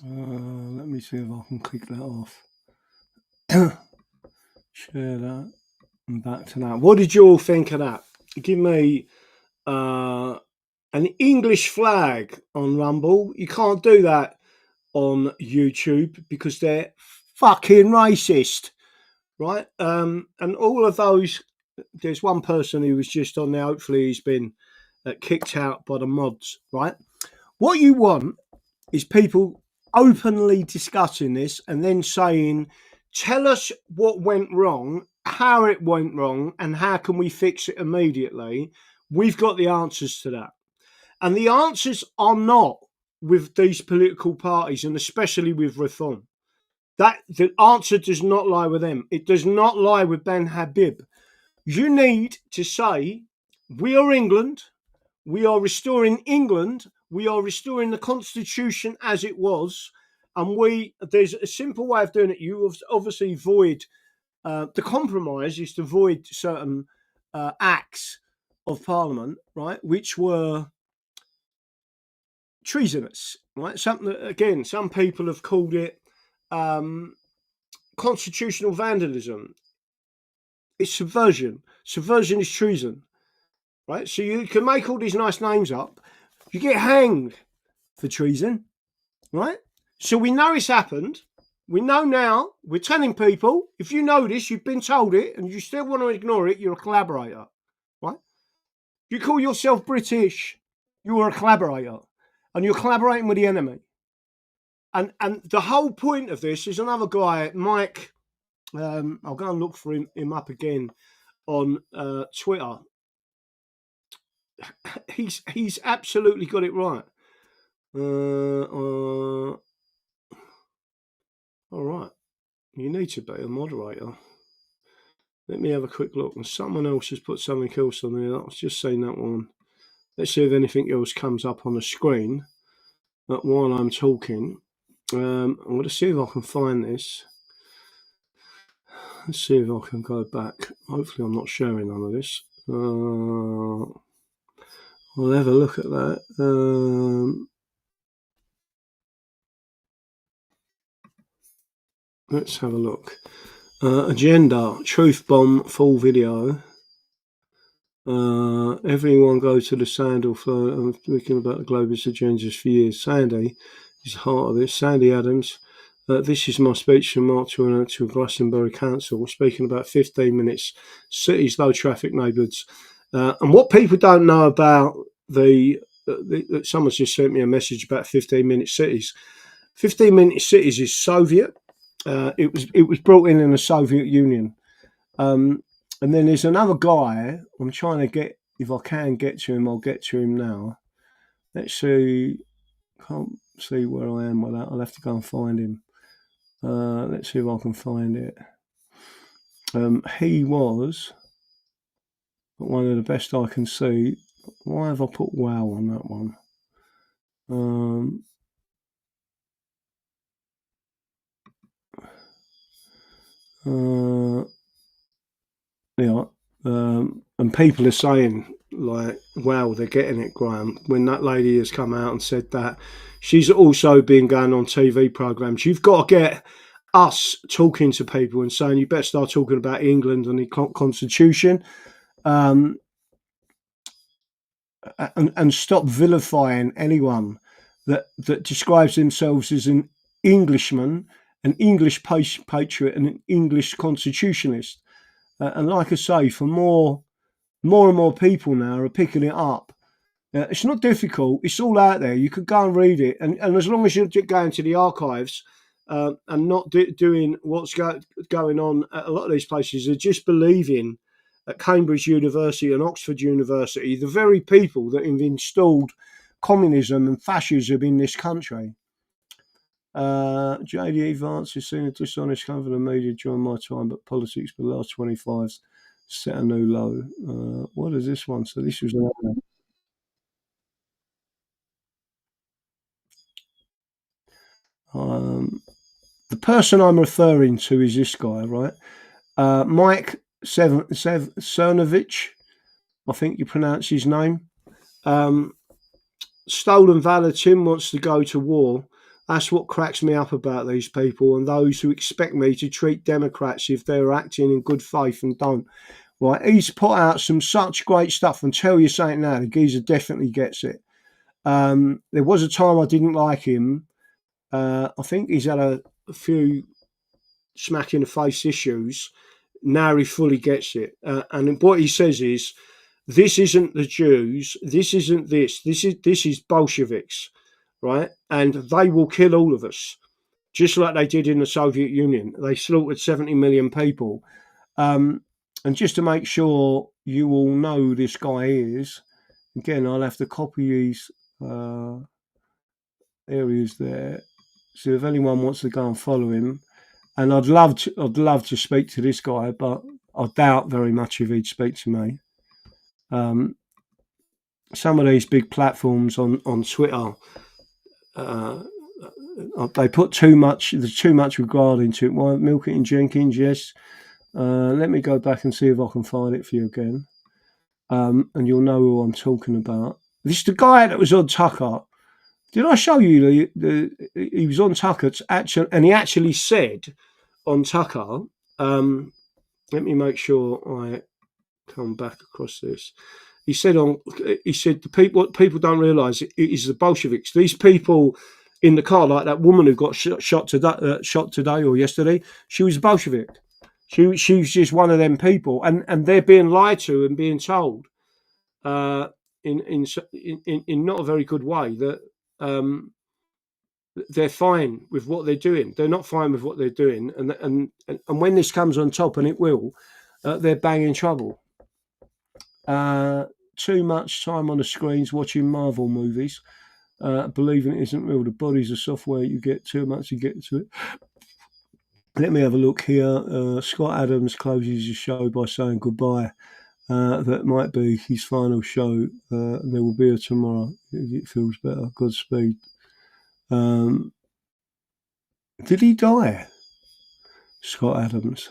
Let me see if I can click that off. Share that and back to that. What did you all think of that? Give me an English flag on Rumble. You can't do that on YouTube because they're fucking racist, right? And all of those. There's one person who was just on there. Hopefully, he's been kicked out by the mods, right? What you want is people openly discussing this and then saying, tell us what went wrong, how it went wrong, and how can we fix it immediately. We've got the answers to that. And the answers are not with these political parties, and especially with Reform. That the answer does not lie with them. It does not lie with Ben Habib. You need to say, we are England. We are restoring England. We are restoring the Constitution as it was. And there's a simple way of doing it. You obviously void, the compromise is to void certain acts of Parliament, right, which were treasonous, right? Something that, again, some people have called it constitutional vandalism. It's subversion. Subversion is treason, right? So you can make all these nice names up. You get hanged for treason, right? So we know it's happened. We know now. We're telling people, if you know this, you've been told it, and you still want to ignore it, you're a collaborator, right? You call yourself British, you are a collaborator, and you're collaborating with the enemy. And the whole point of this is another guy, Mike. I'll go and look for him up again on Twitter. He's absolutely got it right. All right, you need to be a moderator. Let me have a quick look. And someone else has put something else on there. I was just saying that one. Let's see if anything else comes up on the screen while I'm talking. I'm going to see if I can find this. Let's see if I can go back. Hopefully I'm not sharing none of this. I'll have a look at that. Let's have a look. Agenda, truth bomb, full video. Everyone go to the Sandal floor. I'm thinking about the globalist agendas for years. Sandy is the heart of this. Sandy Adams. This is my speech from March to Glastonbury Council, speaking about 15 minutes, cities, low traffic neighbourhoods. And what people don't know about someone's just sent me a message about 15-minute cities. 15-minute cities is Soviet. It was brought in the Soviet Union. And then there's another guy, I'm trying to get, if I can get to him, I'll get to him now. Let's see, can't see where I am with that, I'll have to go and find him. Let's see if I can find it. He was one of the best I can see. Why have I put wow on that one? Yeah. And people are saying, like, wow, they're getting it, Graham. When that lady has come out and said that, she's also been going on TV programs. You've got to get us talking to people and saying, you better start talking about England and the Constitution, and stop vilifying anyone that describes themselves as an Englishman, an English patriot, and an English constitutionalist. And like I say, for more and more people now are picking it up. It's not difficult. It's all out there. You could go and read it. And as long as you're going to the archives and not doing what's going on at a lot of these places, they're just believing at Cambridge University and Oxford University, the very people that have installed communism and fascism in this country. JD Vance has seen a dishonest cover of the media during my time, but politics for the last 25's set a new low. What is this one? So this was the person I'm referring to is this guy, right? Mike Cernovich, I think you pronounce his name. Stolen valor. Tim wants to go to war. That's what cracks me up about these people and those who expect me to treat Democrats if they're acting in good faith and don't. right? He's put out some such great stuff, and tell you something now, the geezer definitely gets it. There was a time I didn't like him. I think he's had a few smack in the face issues. Now he fully gets it. And what he says is, this isn't the Jews, this isn't this is Bolsheviks, right? And they will kill all of us, just like they did in the Soviet Union. They slaughtered 70 million people. And just to make sure you all know who this guy is, again, I'll have to copy his areas there. So if anyone wants to go and follow him, and I'd love to speak to this guy, but I doubt very much if he'd speak to me. Some of these big platforms on Twitter, they put too much. There's too much regard into it. Why Milk It and Jenkins? Yes. Let me go back and see if I can find it for you again, and you'll know who I'm talking about. This is the guy that was on Tucker. Did I show you he was on Tucker and he actually said on Tucker, let me make sure I come back across this. He said the what people don't realise is the Bolsheviks. These people in the car, like that woman who got shot today or yesterday, she was a Bolshevik. She's just one of them people, and they're being lied to and being told in not a very good way that they're fine with what they're doing. They're not fine with what they're doing, and when this comes on top, and it will, they're banging trouble. Too much time on the screens watching Marvel movies, believing it isn't real. The body's a software. You get too much, you get to it. Let me have a look here. Scott Adams closes his show by saying goodbye. That might be his final show. There will be a tomorrow if it feels better. Godspeed. Did he die? Scott Adams.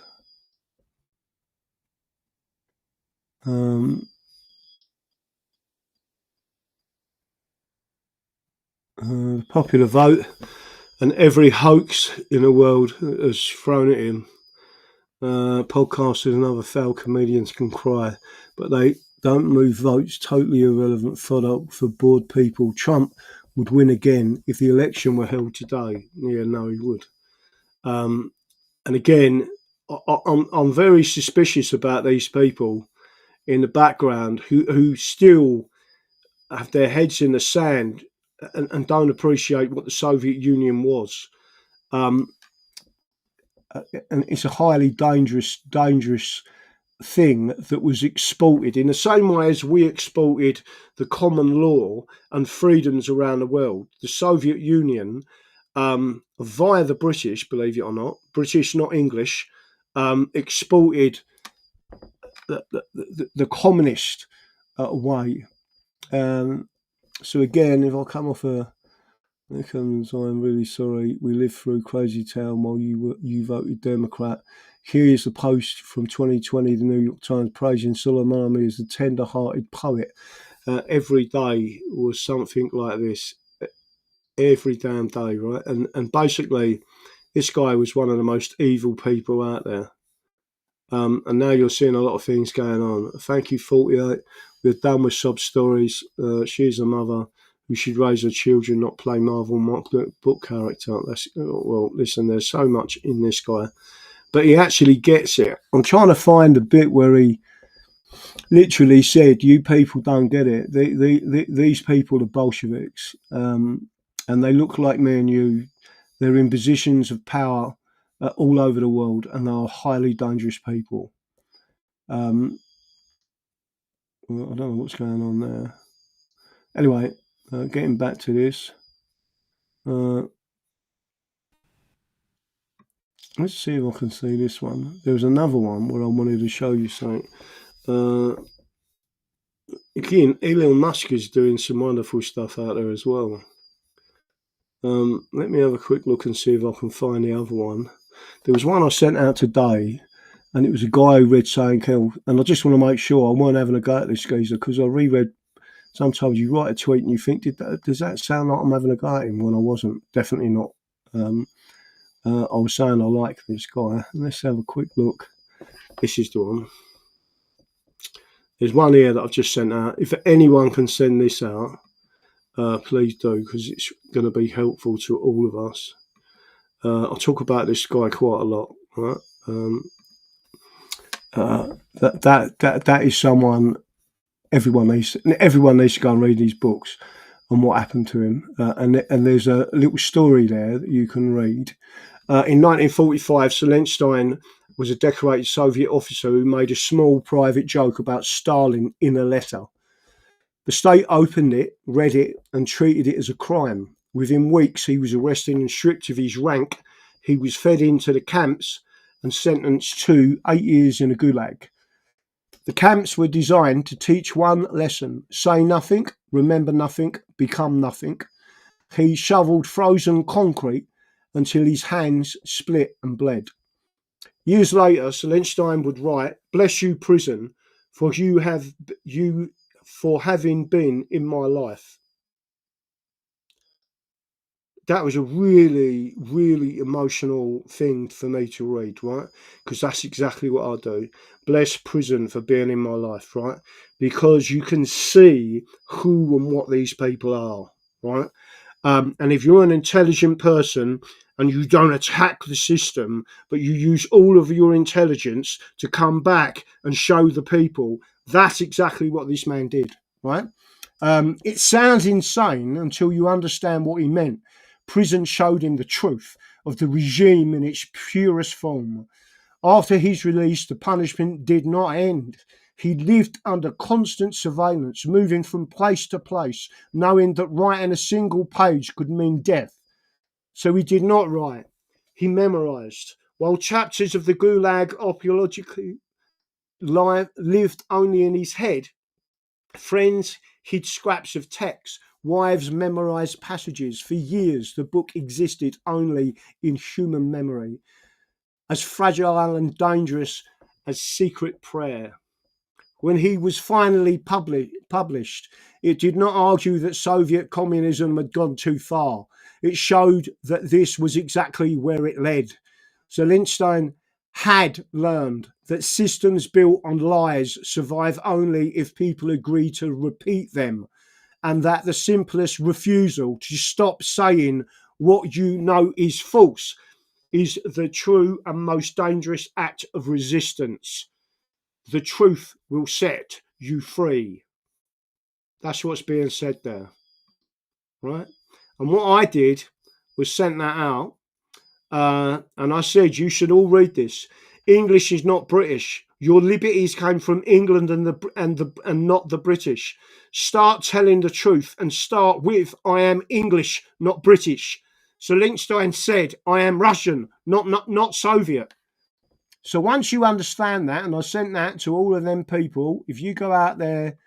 Popular vote, and every hoax in the world has thrown at him. Podcasters and other foul comedians can cry, but they don't move votes. Totally irrelevant fodder for bored people. Trump would win again if the election were held today. Yeah, no, he would. And again, I'm very suspicious about these people in the background who still have their heads in the sand and don't appreciate what the Soviet Union was. And it's a highly dangerous thing that was exported in the same way as we exported the common law and freedoms around the world. The Soviet Union, via the British, believe it or not, British, not English, exported the communist way. So again, if I come off I'm really sorry. We lived through crazy town while you voted Democrat. Here is a post from 2020, the New York Times, praising Soleimani as a tender-hearted poet. Every day was something like this. Every damn day, right? And basically, this guy was one of the most evil people out there. And now you're seeing a lot of things going on. Thank you, 48. We're done with sob stories. She's a mother who should raise her children, not play Marvel book character. Well, listen, there's so much in this guy, but he actually gets it. I'm trying to find a bit where he literally said, "You people don't get it. These people are Bolsheviks, and they look like me and you. They're in positions of power all over the world, and they are highly dangerous people." Well, I don't know what's going on there. Anyway. Getting back to this, let's see if I can see this one. There was another one where I wanted to show you something. Again, Elon Musk is doing some wonderful stuff out there as well. Let me have a quick look and see if I can find the other one. There was one I sent out today, and it was a guy who read saying, and I just want to make sure I weren't having a go at this geezer, because I reread. Sometimes you write a tweet and you think, does that sound like I'm having a go at him? When I wasn't. Definitely not. I was saying I like this guy. Let's have a quick look. This is the one. There's one here that I've just sent out. If anyone can send this out, please do, because it's going to be helpful to all of us. I'll talk about this guy quite a lot, right? That is someone everyone needs to go and read these books on what happened to him. And there's a little story there that you can read. In 1945, Zelensky was a decorated Soviet officer who made a small private joke about Stalin in a letter. The state opened it, read it, and treated it as a crime. Within weeks, he was arrested and stripped of his rank. He was fed into the camps and sentenced to 8 years in a gulag. The camps were designed to teach one lesson: say nothing, remember nothing, become nothing. He shoveled frozen concrete until his hands split and bled. Years later, Zelensky would write, "Bless you, prison, for having been in my life." That was a really, really emotional thing for me to read, right? Because that's exactly what I do. Bless prison for being in my life, right? Because you can see who and what these people are, right? And if you're an intelligent person and you don't attack the system, but you use all of your intelligence to come back and show the people, that's exactly what this man did, right? It sounds insane until you understand what he meant. Prison showed him the truth of the regime in its purest form. After his release, the punishment did not end. He lived under constant surveillance, moving from place to place, knowing that writing a single page could mean death. So he did not write. He memorized. While chapters of the Gulag archaeologically lived only in his head, friends hid scraps of text. Wives memorized passages. For years, the book existed only in human memory, as fragile and dangerous as secret prayer. When he was finally published, it did not argue that Soviet communism had gone too far. It showed that this was exactly where it led. Zelensky had learned that systems built on lies survive only if people agree to repeat them, and that the simplest refusal to stop saying what you know is false is the true and most dangerous act of resistance. The truth will set you free. That's what's being said there, right? And what I did was sent that out, and I said, you should all read this. English is not British. Your liberties came from England and not the British. Start telling the truth and start with, I am English, not British. Zelensky said, I am Russian, not Soviet. So once you understand that, and I sent that to all of them people, if you go out there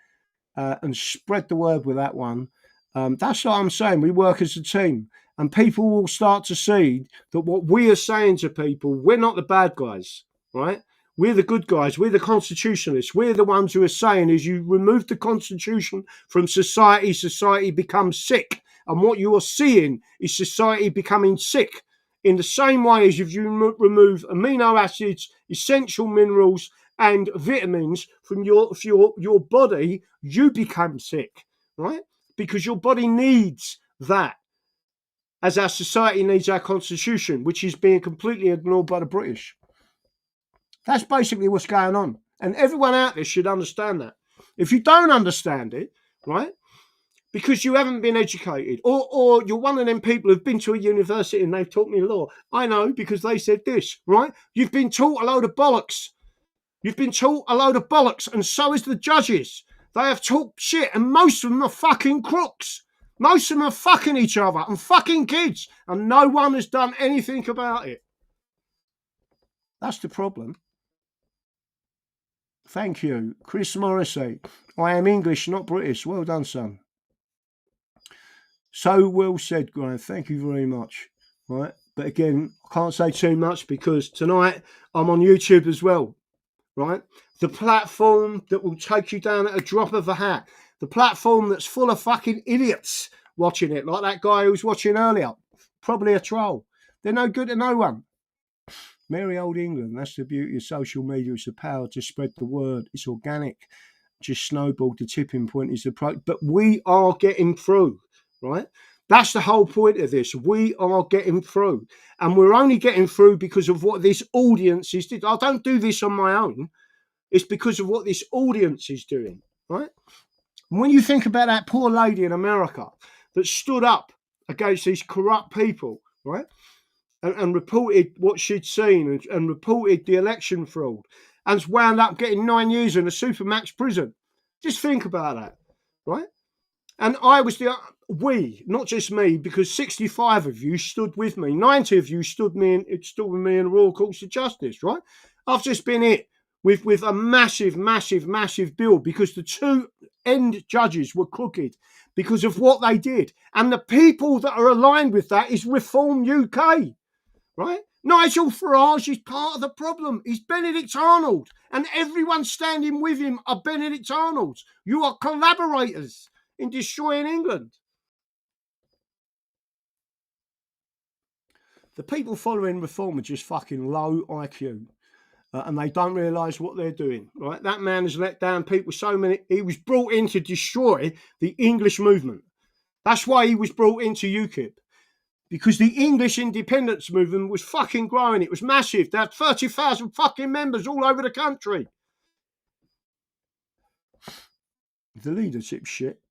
and spread the word with that one, that's what I'm saying. We work as a team, and people will start to see that what we are saying to people, we're not the bad guys, right? We're the good guys. We're the constitutionalists. We're the ones who are saying, as you remove the constitution from society, society becomes sick. And what you are seeing is society becoming sick. In the same way as if you remove amino acids, essential minerals, and vitamins from your body, you become sick, right? Because your body needs that, as our society needs our constitution, which is being completely ignored by the British. That's basically what's going on. And everyone out there should understand that. If you don't understand it, right, because you haven't been educated, or you're one of them people who've been to a university and they've taught me law. I know because they said this, right? You've been taught a load of bollocks. You've been taught a load of bollocks, and so is the judges. They have taught shit, and most of them are fucking crooks. Most of them are fucking each other and fucking kids, and no one has done anything about it. That's the problem. Thank you. Chris Morrissey. I am English, not British. Well done, son. So well said, Graham. Thank you very much. Right. But again, I can't say too much because tonight I'm on YouTube as well. Right. The platform that will take you down at a drop of a hat. The platform that's full of fucking idiots watching it, like that guy who was watching earlier. Probably a troll. They're no good to no one. Merry old England. That's the beauty of social media. It's the power to spread the word. It's organic. just snowballed. The tipping point is the pro. But we are getting through, right? That's the whole point of this. We are getting through. And we're only getting through because of what this audience is doing. I don't do this on my own. It's because of what this audience is doing, right? And when you think about that poor lady in America that stood up against these corrupt people, right? And reported what she'd seen and reported the election fraud and's wound up getting 9 years in a supermax prison. Just think about that, right? And I was not just me, because 65 of you stood with me, 90 of you stood with me in the Royal Courts of Justice, right? I've just been hit with a massive bill because the two end judges were crooked because of what they did. And the people that are aligned with that is Reform UK, right? Nigel Farage is part of the problem. He's Benedict Arnold, and everyone standing with him are Benedict Arnolds. You are collaborators in destroying England. The people following Reform are just fucking low IQ. And they don't realise what they're doing, right? That man has let down people he was brought in to destroy the English movement. That's why he was brought into UKIP. Because the English independence movement was fucking growing. It was massive. They had 30,000 fucking members all over the country. The leadership shit.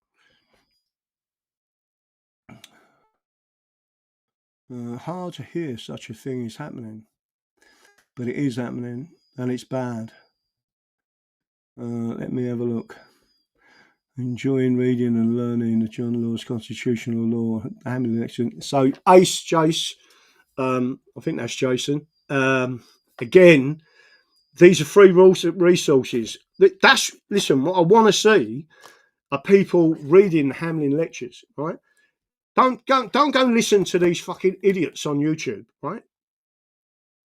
Hard to hear such a thing is happening. But it is happening, and it's bad. Let me have a look. Enjoying reading and learning the John Law's constitutional law. So Ace, Jace, I think that's Jason. Again, these are free resources. Listen, what I want to see are people reading Hamlin lectures, right? Don't go listen to these fucking idiots on YouTube, right?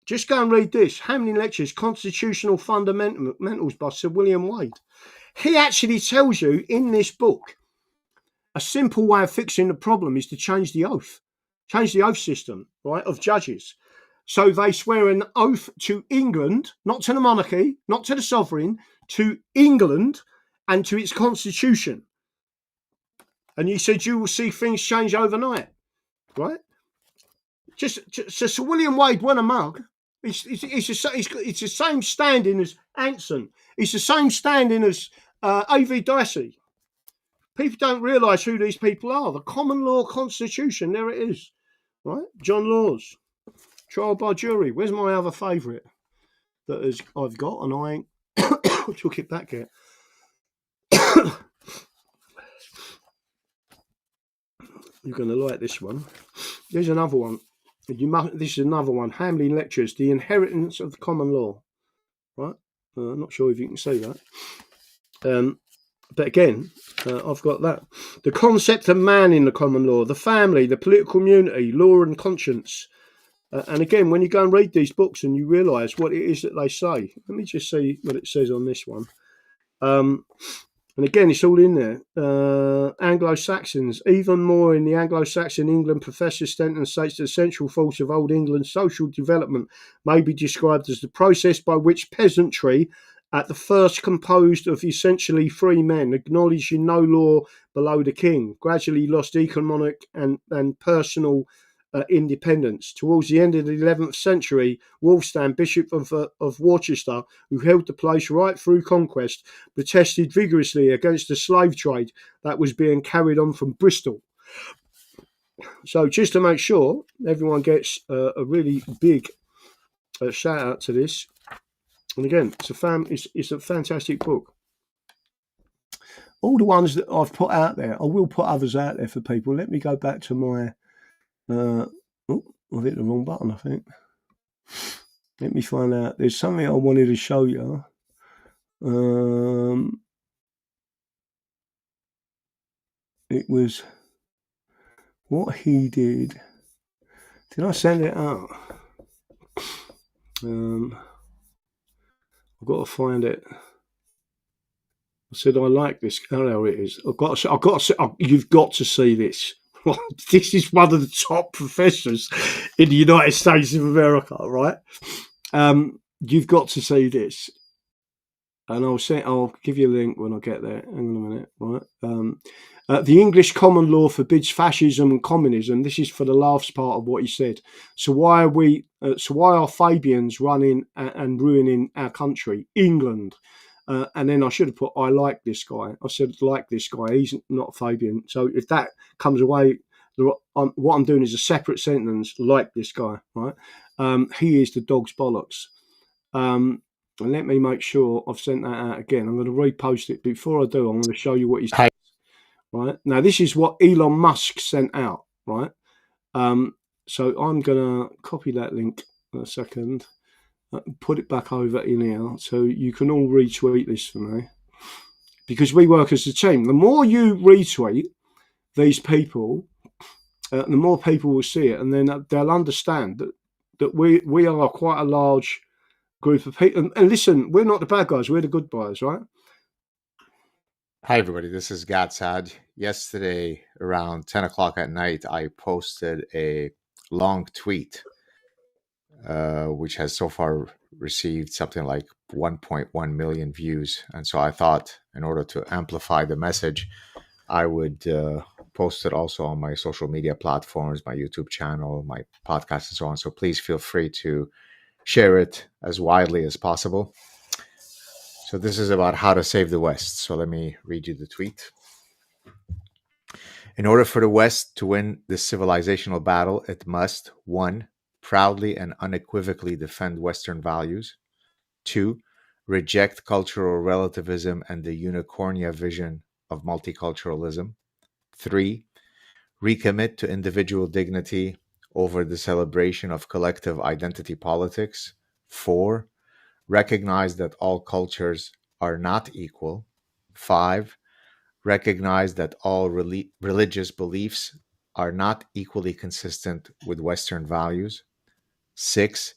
Just go and read this. Hamlin Lectures, Constitutional Fundamentals by Sir William Wade. He actually tells you in this book, a simple way of fixing the problem is to change the oath system, right, of judges. So they swear an oath to England, not to the monarchy, not to the sovereign, to England and to its constitution. And you said you will see things change overnight, right? So Sir William Wade won a mug. It's the same standing as Anson. It's the same standing as A.V. Dicey. People don't realise who these people are. The common law constitution, there it is. Right? John Laws. Trial by jury. Where's my other favourite that I've got and I ain't took it back yet? You're going to like this one. There's another one. This is another one. Hamlin Lectures, The Inheritance of the Common Law. Right? I'm not sure if you can see that. But again, I've got that. The concept of man in the common law, the family, the political community, law and conscience. And again, when you go and read these books and you realise what it is that they say. Let me just see what it says on this one. And again, it's all in there. Anglo-Saxons, even more in the Anglo-Saxon England, Professor Stenton states the central force of Old England's social development may be described as the process by which peasantry, at the first composed of essentially free men, acknowledging no law below the king, gradually lost economic and personal independence. Towards the end of the 11th century, Wulfstan, Bishop of Worcester, who held the place right through conquest, protested vigorously against the slave trade that was being carried on from Bristol. So just to make sure everyone gets a really big shout out to this. And again, it's a fantastic book. All the ones that I've put out there, I will put others out there for people. Let me go back to my... I've hit the wrong button, I think. Let me find out. There's something I wanted to show you. It was what he did. Did I send it out? I've got to find it. I said I like this. Oh, there it is. You've got to see this. This is one of the top professors in the United States of America, right? You've got to see this. and I'll give you a link when I get there. Hang on a minute, right? The English common law forbids fascism and communism. This is for the last part of what he said. So why are Fabians running and ruining our country, England? And then I should have put, I like this guy. I said, like this guy. He's not Fabian. So if that comes away, what I'm doing is a separate sentence, like this guy, right? He is the dog's bollocks. And let me make sure I've sent that out again. I'm going to repost it. Before I do, I'm going to show you what he's saying. Right now, this is what Elon Musk sent out. Right. So I'm going to copy that link in a second, put it back over in here, so you can all retweet this for me, because we work as a team. The more you retweet these people, the more people will see it, and then they'll understand that we are quite a large group of people. And listen, we're not the bad guys, we're the good guys, right? Hi, everybody. This is Gatsad. Yesterday, around 10 o'clock at night, I posted a long tweet, which has so far received something like 1.1 million views. And so I thought, in order to amplify the message, I would post it also on my social media platforms, my YouTube channel, my podcast, and so on. So please feel free to share it as widely as possible. So this is about how to save the West. So let me read you the tweet. In order for the West to win this civilizational battle, it must, 1, proudly and unequivocally defend Western values. 2, reject cultural relativism and the unicornia vision of multiculturalism. 3, recommit to individual dignity over the celebration of collective identity politics. 4, recognize that all cultures are not equal. 5, recognize that all religious beliefs are not equally consistent with Western values. 6,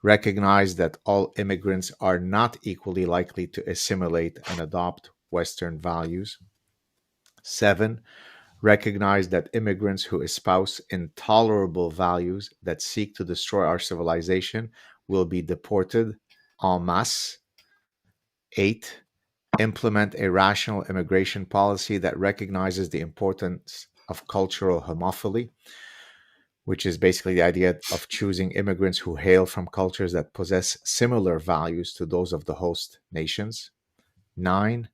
recognize that all immigrants are not equally likely to assimilate and adopt Western values. 7, recognize that immigrants who espouse intolerable values that seek to destroy our civilization will be deported en masse. 8, implement a rational immigration policy that recognizes the importance of cultural homophily, which is basically the idea of choosing immigrants who hail from cultures that possess similar values to those of the host nations. 9,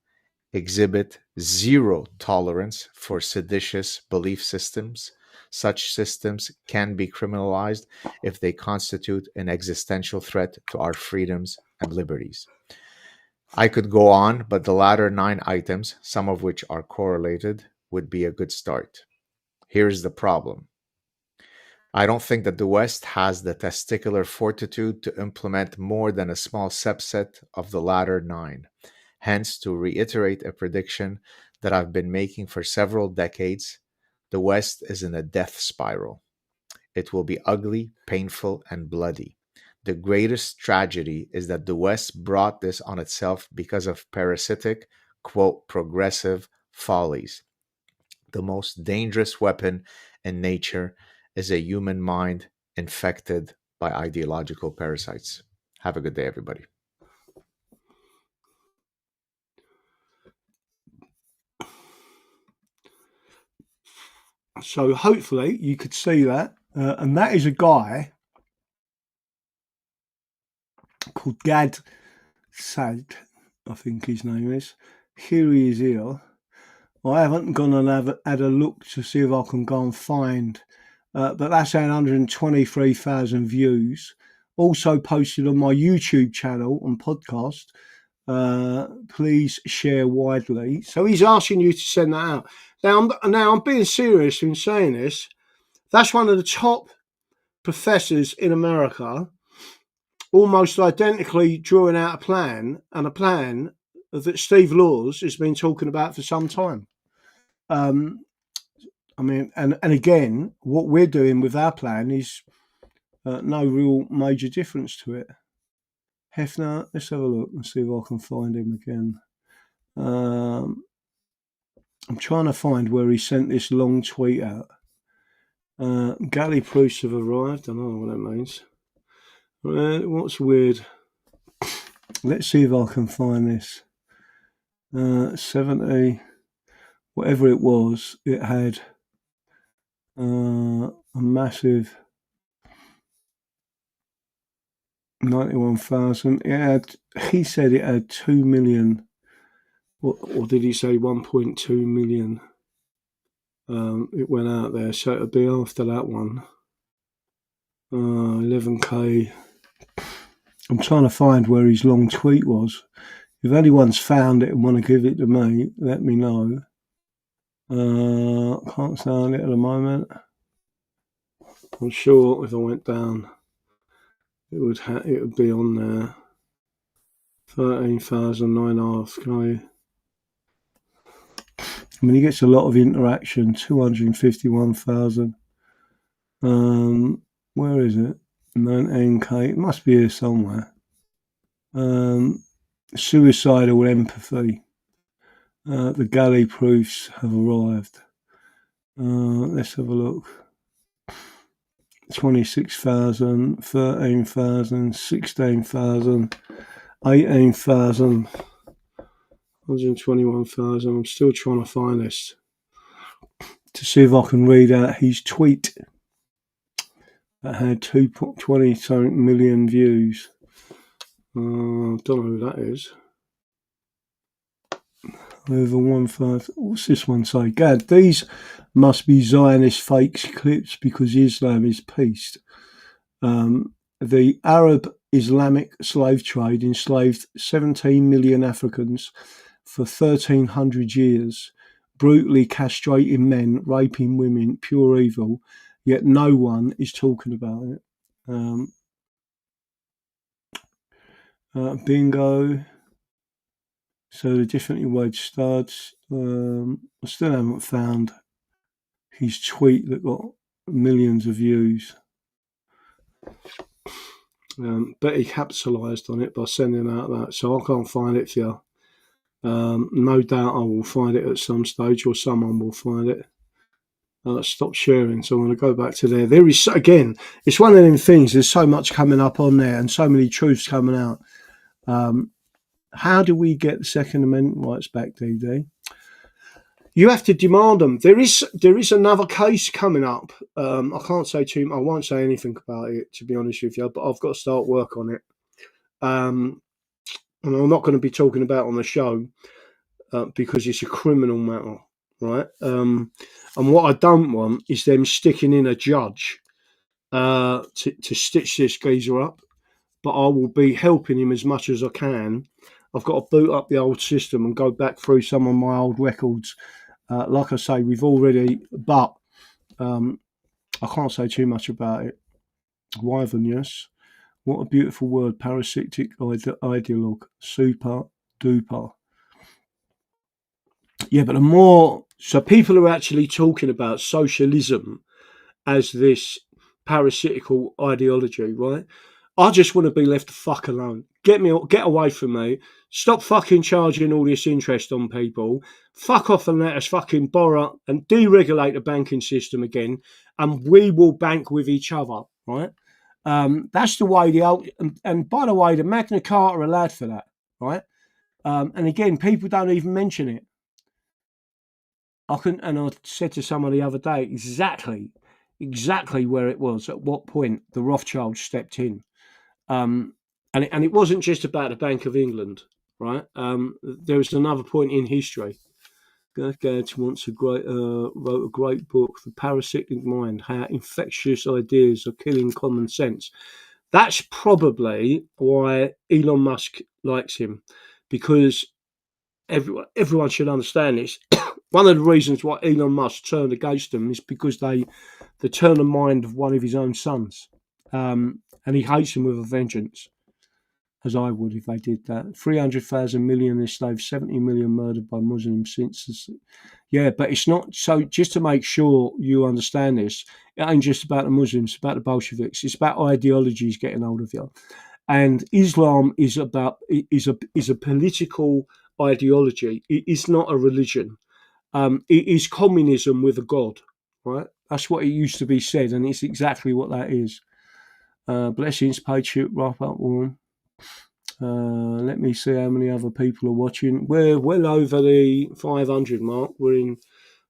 exhibit zero tolerance for seditious belief systems. Such systems can be criminalized if they constitute an existential threat to our freedoms and liberties. I could go on, but the latter 9 items, some of which are correlated, would be a good start. Here's the problem. I don't think that the West has the testicular fortitude to implement more than a small subset of the latter 9. Hence, to reiterate a prediction that I've been making for several decades, the West is in a death spiral. It will be ugly, painful, and bloody. The greatest tragedy is that the West brought this on itself because of parasitic, quote, progressive follies. The most dangerous weapon in nature is a human mind infected by ideological parasites. Have a good day, everybody. So hopefully you could see that. And that is a guy called Gad Sad, I think his name is. Here he is here. I haven't gone and had a look to see if I can go and find, but that's had 123,000 views. Also posted on my YouTube channel and podcast. Please share widely. So he's asking you to send that out. Now I'm being serious in saying this. That's one of the top professors in America, almost identically drawing out a plan that Steve Laws has been talking about for some time. I mean, and again, what we're doing with our plan is no real major difference to it. Hefner, let's have a look and see if I can find him again. I'm trying to find where he sent this long tweet out. Galley proofs have arrived. I don't know what that means. What's weird? let's see if I can find this. 70, whatever it was, it had a massive 91,000. He said it had 2 million, or did he say 1.2 million? It went out there, so it'll be after that one. 11k. I'm trying to find where his long tweet was. If anyone's found it and want to give it to me, let me know. Can't find it at the moment. I'm sure if I went down, it would be on there. 13,900k. I mean, he gets a lot of interaction. 251,000. Where is it? 19k. It must be here somewhere. Suicidal empathy. The galley proofs have arrived. Let's have a look. 26,000, 13,000, 16,000, 18,000, 121,000. I'm still trying to find this to see if I can read out his tweet that had 2.20 million views. Don't know who that is. Over 1.5. What's this one say? Gad, these must be Zionist fake clips because Islam is peace. The Arab Islamic slave trade enslaved 17 million Africans for 1,300 years, brutally castrating men, raping women, pure evil, yet no one is talking about it. Bingo. So the differently waged studs. I still haven't found his tweet that got millions of views. But he capitalised on it by sending out that. So I can't find it for you. No doubt I will find it at some stage, or someone will find it. Stop sharing. So I'm going to go back to there. There is, again, it's one of them things. There's so much coming up on there and so many truths coming out. How do we get the Second Amendment rights back, DD? You have to demand them. There is another case coming up. I can't say too much. I won't say anything about it, to be honest with you, but I've got to start work on it. And I'm not going to be talking about it on the show because it's a criminal matter, right? And what I don't want is them sticking in a judge to stitch this geezer up. But I will be helping him as much as I can. I've got to boot up the old system and go back through some of my old records. Like I say, we've already, but I can't say too much about it. Wyverness, what a beautiful word, parasitic ideologue, super duper. Yeah, but the more, so people are actually talking about socialism as this parasitical ideology, right? I just want to be left the fuck alone. Get away from me. Stop fucking charging all this interest on people. Fuck off and let us fucking borrow and deregulate the banking system again, and we will bank with each other, right? That's the way and by the way, the Magna Carta allowed for that, right? And again, people don't even mention it. I said to someone the other day exactly where it was, at what point the Rothschilds stepped in. And it wasn't just about the Bank of England, right? There was another point in history. Gads wrote a great book, The Parasitic Mind, How Infectious Ideas Are Killing Common Sense. That's probably why Elon Musk likes him, because everyone should understand this. One of the reasons why Elon Musk turned against them is because they turned the mind of one of his own sons. And he hates them with a vengeance, as I would if they did that. 300,000 million enslaved, 70 million murdered by Muslims since. Yeah, but it's not. So just to make sure you understand this, it ain't just about the Muslims, it's about the Bolsheviks. It's about ideologies getting hold of you. And Islam is a political ideology. It is not a religion. It is communism with a god, right? That's what it used to be said, and it's exactly what that is. Blessings, Patriot, wrap up warm. Let me see how many other people are watching. We're well over the 500 mark. We're in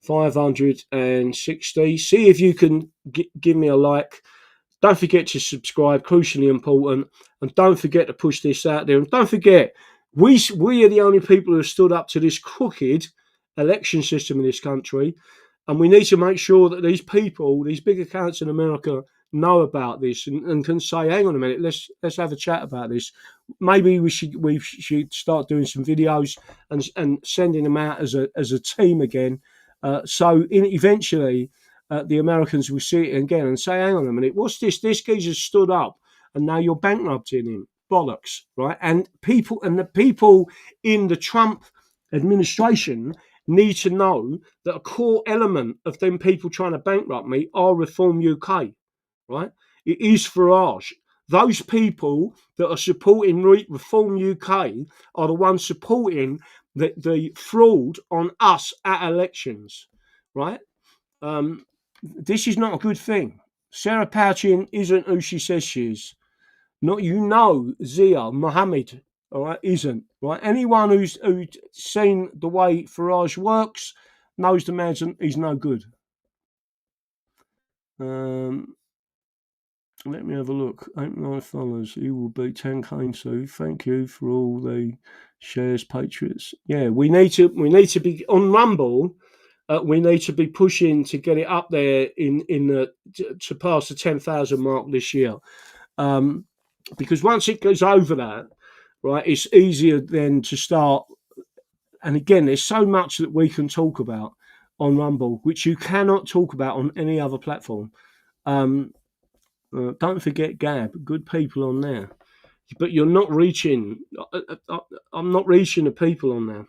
560. See if you can give me a like. Don't forget to subscribe, crucially important. And don't forget to push this out there. And don't forget, we are the only people who have stood up to this crooked election system in this country. And we need to make sure that these people, these big accounts in America, know about this and can say, hang on a minute, let's have a chat about this. Maybe we should start doing some videos and sending them out as a team again. So eventually the Americans will see it again and say, hang on a minute, what's this? This geezer stood up and now you're bankrupting him. Bollocks, right? And the people in the Trump administration need to know that a core element of them people trying to bankrupt me are Reform UK, right? It is Farage. Those people that are supporting Reform UK are the ones supporting the fraud on us at elections, right? This is not a good thing. Sarah Palin isn't who she says she is. Not Zia Mohammed, all right, isn't, right? Anyone who's seen the way Farage works knows the man's he's no good. Let me have a look. 89 followers. He will beat 10K soon. Thank you for all the shares, Patriots. Yeah, we need to be on Rumble. We need to be pushing to get it up there to pass the 10,000 mark this year. Because once it goes over that, right, it's easier then to start. And again, there's so much that we can talk about on Rumble, which you cannot talk about on any other platform. Don't forget Gab, good people on there. But you're not reaching, I'm not reaching the people on there.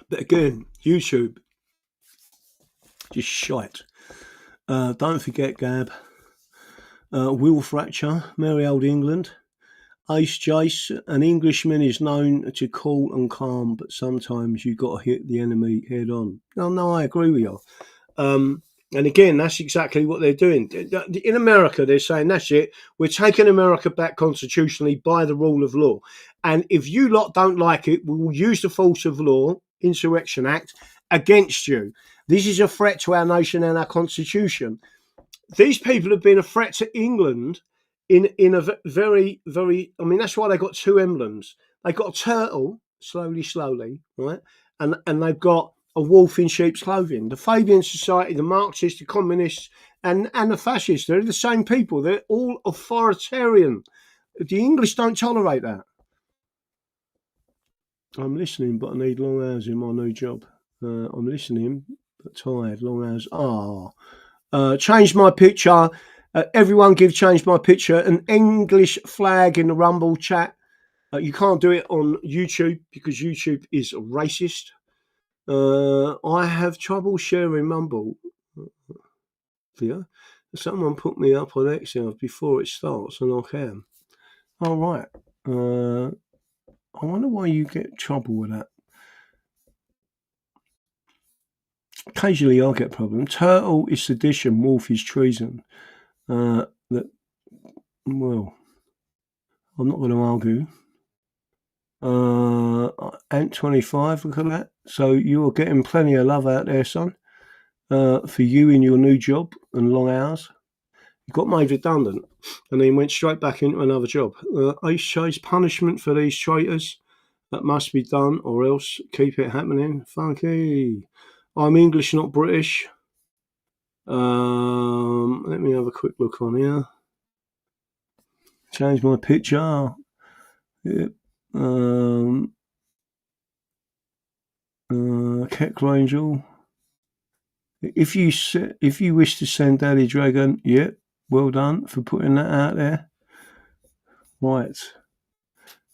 But again, YouTube, just shite. Don't forget Gab, Will Fracture, Merry Old England, Ace Jace. An Englishman is known to cool and calm, but sometimes you've got to hit the enemy head on. No, I agree with you. And again, that's exactly what they're doing. In America, they're saying, that's it. We're taking America back constitutionally by the rule of law. And if you lot don't like it, we will use the force of law, Insurrection Act, against you. This is a threat to our nation and our constitution. These people have been a threat to England in a very, very, I mean, that's why they got two emblems. They got a turtle, slowly, right? And they've got a wolf in sheep's clothing. The Fabian Society, the Marxists, the communists, and the fascists, they're the same people. They're all authoritarian. The English don't tolerate that. I'm listening, but I need long hours in my new job. I'm listening, but tired, long hours. Change my picture. Everyone change my picture. An English flag in the Rumble chat. You can't do it on YouTube because YouTube is racist. I have trouble sharing Rumble. Yeah. Someone put me up on Excel before it starts and I can. All right. I wonder why you get trouble with that. Occasionally I get problems. Turtle is sedition, wolf is treason. Well, I'm not going to argue. Ant25, look at that. So you're getting plenty of love out there, son, for you in your new job and long hours. You got made redundant and then went straight back into another job. Ace Chase, punishment for these traitors. That must be done or else keep it happening. Funky. I'm English, not British. Let me have a quick look on here. Change my picture. Yep. Keck Angel. If you wish to send Daddy Dragon, yep, well done for putting that out there. Right.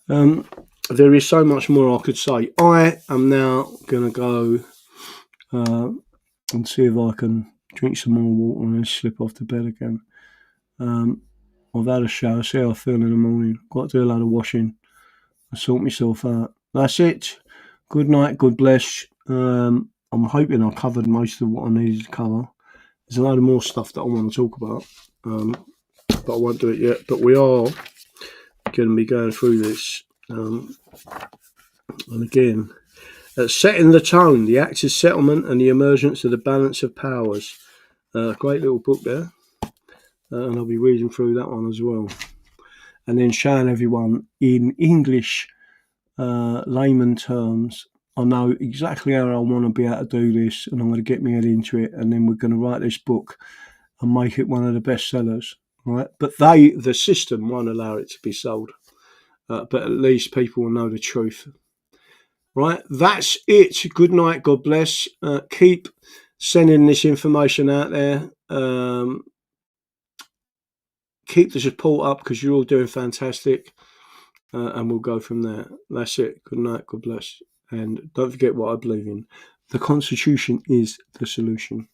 There is so much more I could say. I am now going to go and see if I can drink some more water and then slip off to bed again. I've had a shower, see how I feel in the morning. Got to do a lot of washing and sort myself out. That's it. Good night, God bless. I'm hoping I covered most of what I needed to cover. There's a load of more stuff that I want to talk about, but I won't do it yet. But we are going to be going through this. And again, setting the tone, the Axis settlement and the emergence of the balance of powers. Great little book there. And I'll be reading through that one as well. And then showing everyone in English layman terms. I know exactly how I want to be able to do this, and I'm going to get my head into it, and then we're going to write this book and make it one of the best sellers, right? But the system won't allow it to be sold. But at least people will know the truth. Right, that's it. Good night. God bless. Keep sending this information out there. Keep the support up because you're all doing fantastic. And we'll go from there. That's it. Good night. God bless. And don't forget what I believe in. The Constitution is the solution.